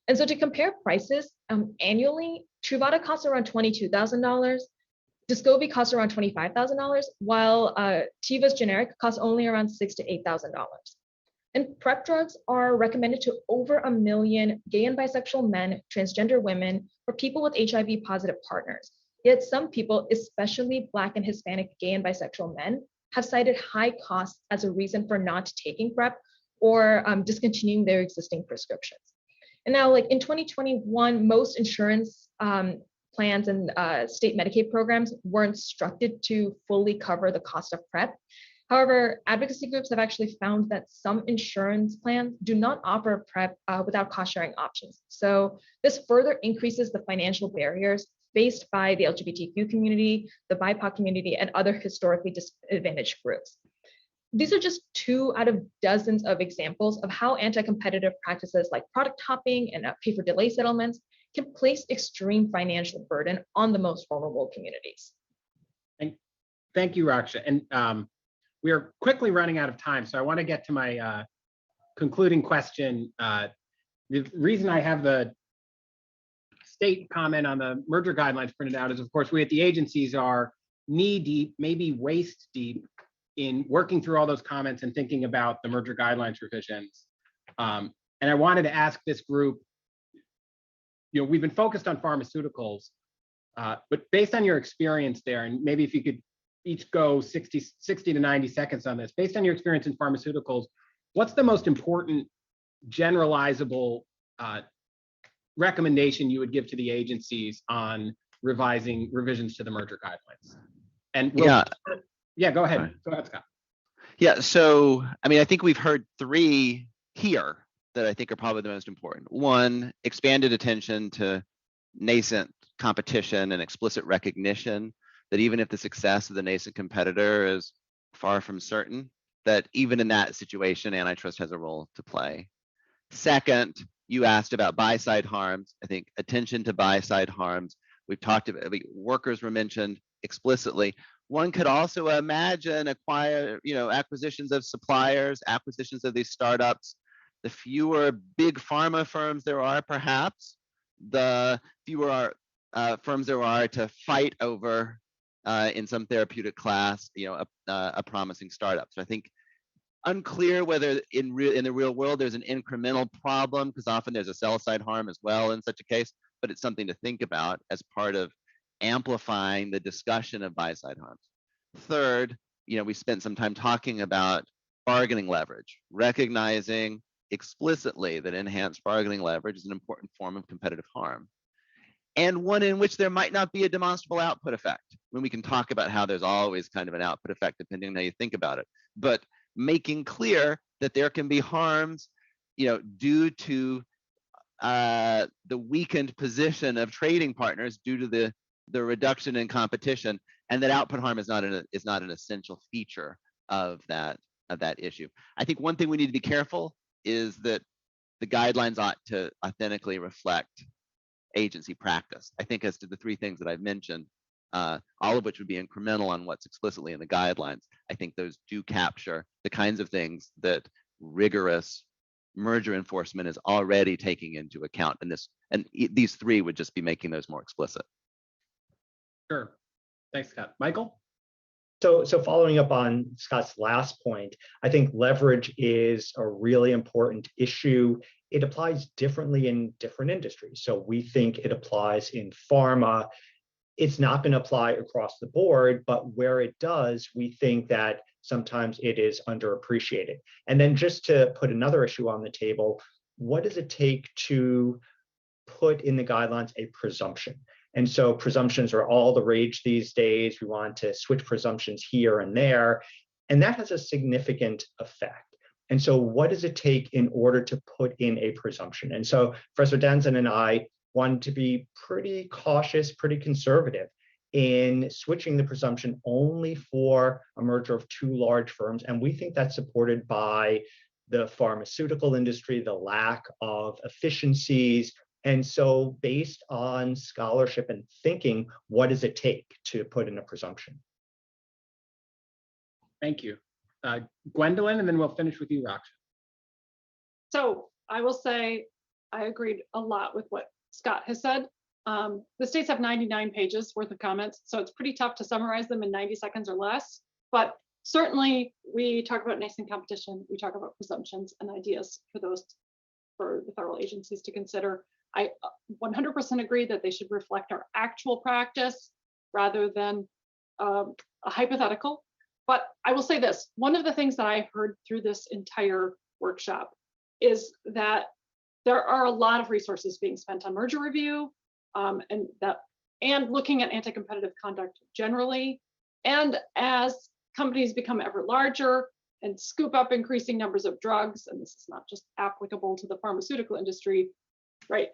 And so to compare prices, annually, Truvada costs around $22,000, Descovy costs around $25,000, while Teva's generic costs only around $6,000 to $8,000. And PrEP drugs are recommended to over 1 million gay and bisexual men, transgender women, or people with HIV positive partners. Yet some people, especially Black and Hispanic gay and bisexual men, have cited high costs as a reason for not taking PrEP or discontinuing their existing prescriptions. And now, like in 2021, most insurance plans and state Medicaid programs were instructed to fully cover the cost of PrEP. However, advocacy groups have actually found that some insurance plans do not offer PrEP without cost sharing options. So this further increases the financial barriers faced by the LGBTQ community, the BIPOC community, and other historically disadvantaged groups. These are just 2 out of dozens of examples of how anti-competitive practices like product hopping and pay-for-delay settlements can place extreme financial burden on the most vulnerable communities. Thank you, Raksha. And we are quickly running out of time, so I want to get to my concluding question. The reason I have the state comment on the merger guidelines printed out is, of course, we at the agencies are knee-deep, maybe waist-deep in working through all those comments and thinking about the merger guidelines revisions. And I wanted to ask this group, we've been focused on pharmaceuticals, but based on your experience there, and maybe if you could each go 60 to 90 seconds on this, based on your experience in pharmaceuticals, what's the most important generalizable recommendation you would give to the agencies on revisions to the merger guidelines? And go ahead. Right. Go ahead, Scott. Yeah, so I think we've heard 3 here that I think are probably the most important. 1, expanded attention to nascent competition and explicit recognition that even if the success of the nascent competitor is far from certain, that even in that situation, antitrust has a role to play. Second, you asked about buy-side harms. I think attention to buy-side harms. We've talked about, workers were mentioned explicitly. One could also imagine acquisitions of suppliers, acquisitions of these startups. The fewer big pharma firms there are, perhaps, the fewer firms there are to fight over in some therapeutic class, a promising startup. So I think unclear whether in the real world there's an incremental problem, because often there's a sell-side harm as well in such a case, but it's something to think about as part of amplifying the discussion of buy-side harms. Third, we spent some time talking about bargaining leverage, recognizing explicitly that enhanced bargaining leverage is an important form of competitive harm, and one in which there might not be a demonstrable output effect. When we can talk about how there's always kind of an output effect depending on how you think about it, but making clear that there can be harms, due to the weakened position of trading partners due to the reduction in competition, and that output harm is not an essential feature of that issue. I think one thing we need to be careful is that the guidelines ought to authentically reflect agency practice. I think as to the three things that I've mentioned, all of which would be incremental on what's explicitly in the guidelines, I think those do capture the kinds of things that rigorous merger enforcement is already taking into account in this, and these three would just be making those more explicit. Sure. Thanks, Scott. Michael? So following up on Scott's last point, I think leverage is a really important issue. It applies differently in different industries. So we think it applies in pharma. It's not going to apply across the board, but where it does, we think that sometimes it is underappreciated. And then just to put another issue on the table, what does it take to put in the guidelines a presumption? And so presumptions are all the rage these days. We want to switch presumptions here and there, and that has a significant effect. And so what does it take in order to put in a presumption? And so Professor Danzen and I wanted to be pretty cautious, pretty conservative in switching the presumption only for a merger of two large firms. And we think that's supported by the pharmaceutical industry, the lack of efficiencies. And so based on scholarship and thinking, what does it take to put in a presumption? Thank you. Gwendolyn, and then we'll finish with you, Raksha. So I will say I agreed a lot with what Scott has said. The states have 99 pages worth of comments, so it's pretty tough to summarize them in 90 seconds or less. But certainly we talk about nascent competition, we talk about presumptions and ideas for the federal agencies to consider. I 100% agree that they should reflect our actual practice rather than a hypothetical. But I will say this, one of the things that I heard through this entire workshop is that there are a lot of resources being spent on merger review and looking at anti-competitive conduct generally. And as companies become ever larger and scoop up increasing numbers of drugs, and this is not just applicable to the pharmaceutical industry, right?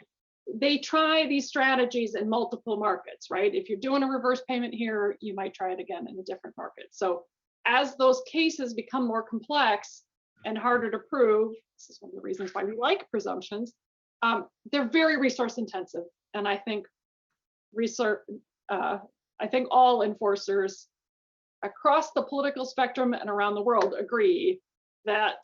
They try these strategies in multiple markets, right? If you're doing a reverse payment here, you might try it again in a different market. So as those cases become more complex and harder to prove, this is one of the reasons why we like presumptions, they're very resource intensive. And I think all enforcers across the political spectrum and around the world agree that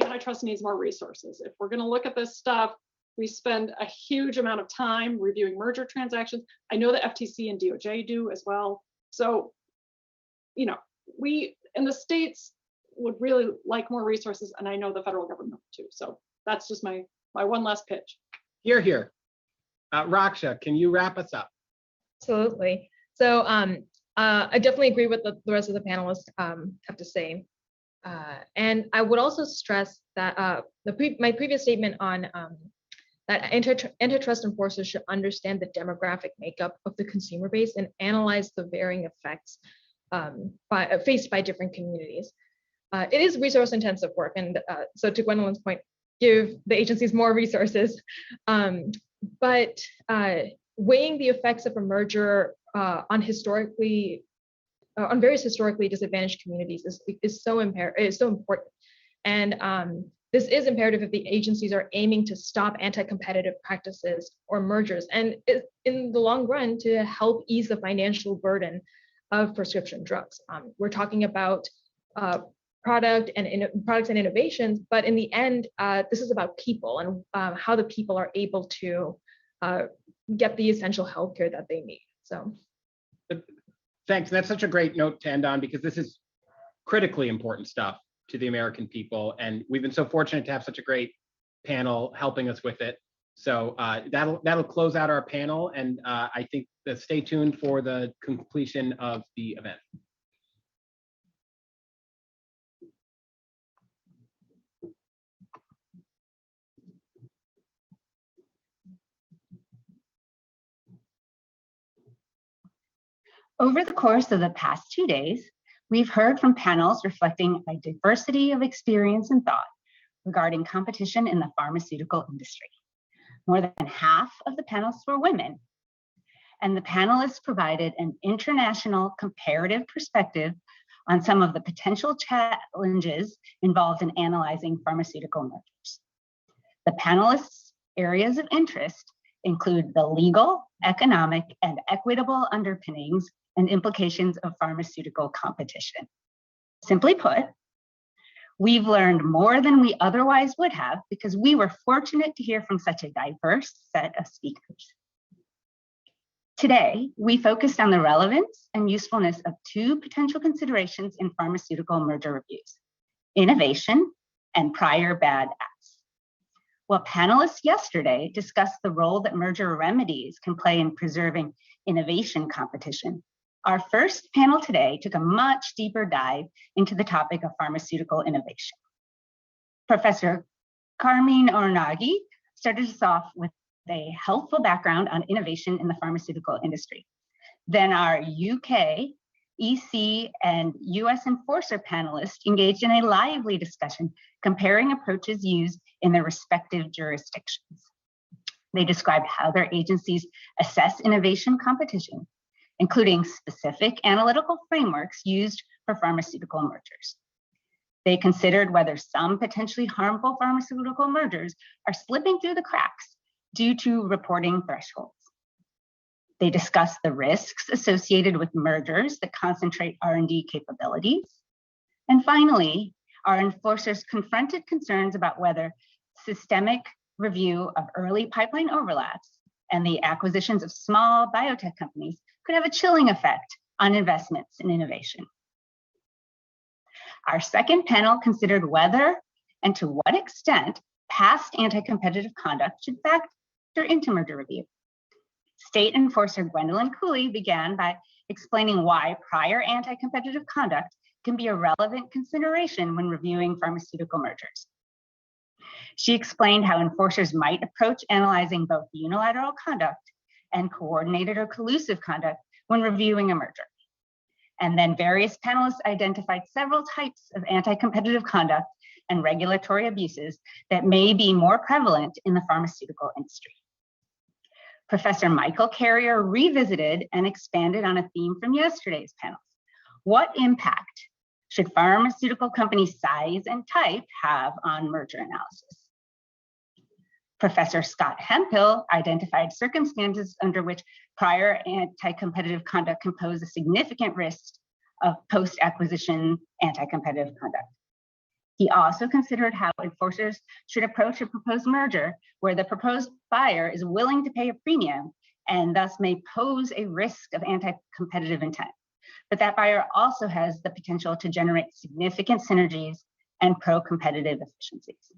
antitrust needs more resources. If we're going to look at this stuff, we spend a huge amount of time reviewing merger transactions. I know the FTC and DOJ do as well. So, we in the states would really like more resources, and I know the federal government too. So that's just my one last pitch. Here, here. Raksha, can you wrap us up? Absolutely. So I definitely agree with the rest of the panelists have to say. And I would also stress that my previous statement on that antitrust enforcers should understand the demographic makeup of the consumer base and analyze the varying effects faced by different communities. It is resource intensive work. And so to Gwendolyn's point, give the agencies more resources. But weighing the effects of a merger on various historically disadvantaged communities is so important. And This is imperative if the agencies are aiming to stop anti-competitive practices or mergers, and in the long run to help ease the financial burden of prescription drugs. We're talking about products and innovations, but in the end, this is about people and how the people are able to get the essential healthcare that they need. So, thanks. That's such a great note to end on, because this is critically important stuff to the American people, and we've been so fortunate to have such a great panel helping us with it. So that'll close out our panel, and I think stay tuned for the completion of the event. Over the course of the past 2 days, we've heard from panels reflecting a diversity of experience and thought regarding competition in the pharmaceutical industry. More than half of the panelists were women, and the panelists provided an international comparative perspective on some of the potential challenges involved in analyzing pharmaceutical mergers. The panelists' areas of interest include the legal, economic, and equitable underpinnings and implications of pharmaceutical competition. Simply put, we've learned more than we otherwise would have because we were fortunate to hear from such a diverse set of speakers. Today, we focused on the relevance and usefulness of two potential considerations in pharmaceutical merger reviews: innovation and prior bad acts. While panelists yesterday discussed the role that merger remedies can play in preserving innovation competition, our first panel today took a much deeper dive into the topic of pharmaceutical innovation. Professor Carmine Ornaghi started us off with a helpful background on innovation in the pharmaceutical industry. Then our UK, EC, and US enforcer panelists engaged in a lively discussion comparing approaches used in their respective jurisdictions. They described how their agencies assess innovation competition, including specific analytical frameworks used for pharmaceutical mergers. They considered whether some potentially harmful pharmaceutical mergers are slipping through the cracks due to reporting thresholds. They discussed the risks associated with mergers that concentrate R&D capabilities. And finally, our enforcers confronted concerns about whether systemic review of early pipeline overlaps and the acquisitions of small biotech companies could have a chilling effect on investments in innovation. Our second panel considered whether and to what extent past anti-competitive conduct should factor into merger review. State enforcer Gwendolyn Cooley began by explaining why prior anti-competitive conduct can be a relevant consideration when reviewing pharmaceutical mergers. She explained how enforcers might approach analyzing both unilateral conduct and coordinated or collusive conduct when reviewing a merger. And then various panelists identified several types of anti-competitive conduct and regulatory abuses that may be more prevalent in the pharmaceutical industry. Professor Michael Carrier revisited and expanded on a theme from yesterday's panels. What impact should pharmaceutical company size and type have on merger analysis? Professor Scott Hemphill identified circumstances under which prior anti-competitive conduct can pose a significant risk of post-acquisition anti-competitive conduct. He also considered how enforcers should approach a proposed merger where the proposed buyer is willing to pay a premium and thus may pose a risk of anti-competitive intent. But that buyer also has the potential to generate significant synergies and pro-competitive efficiencies.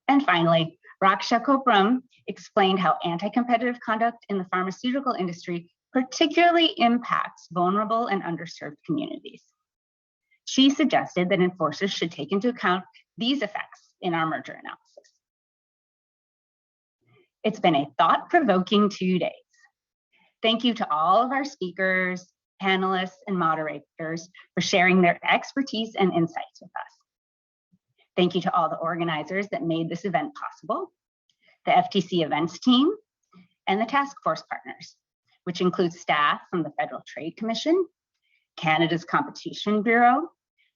And finally, Raksha Kopram explained how anti-competitive conduct in the pharmaceutical industry particularly impacts vulnerable and underserved communities. She suggested that enforcers should take into account these effects in our merger analysis. It's been a thought-provoking 2 days. Thank you to all of our speakers, panelists, and moderators for sharing their expertise and insights with us. Thank you to all the organizers that made this event possible, the FTC events team, and the task force partners, which includes staff from the Federal Trade Commission, Canada's Competition Bureau,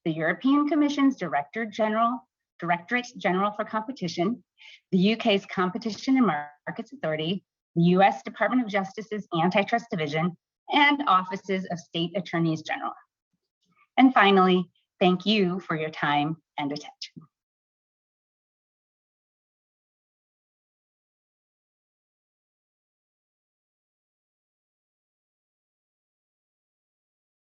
the European Commission's Director General, Directorate General for Competition, the UK's Competition and Markets Authority, the US Department of Justice's Antitrust Division, and offices of state attorneys general. And finally, thank you for your time and attention.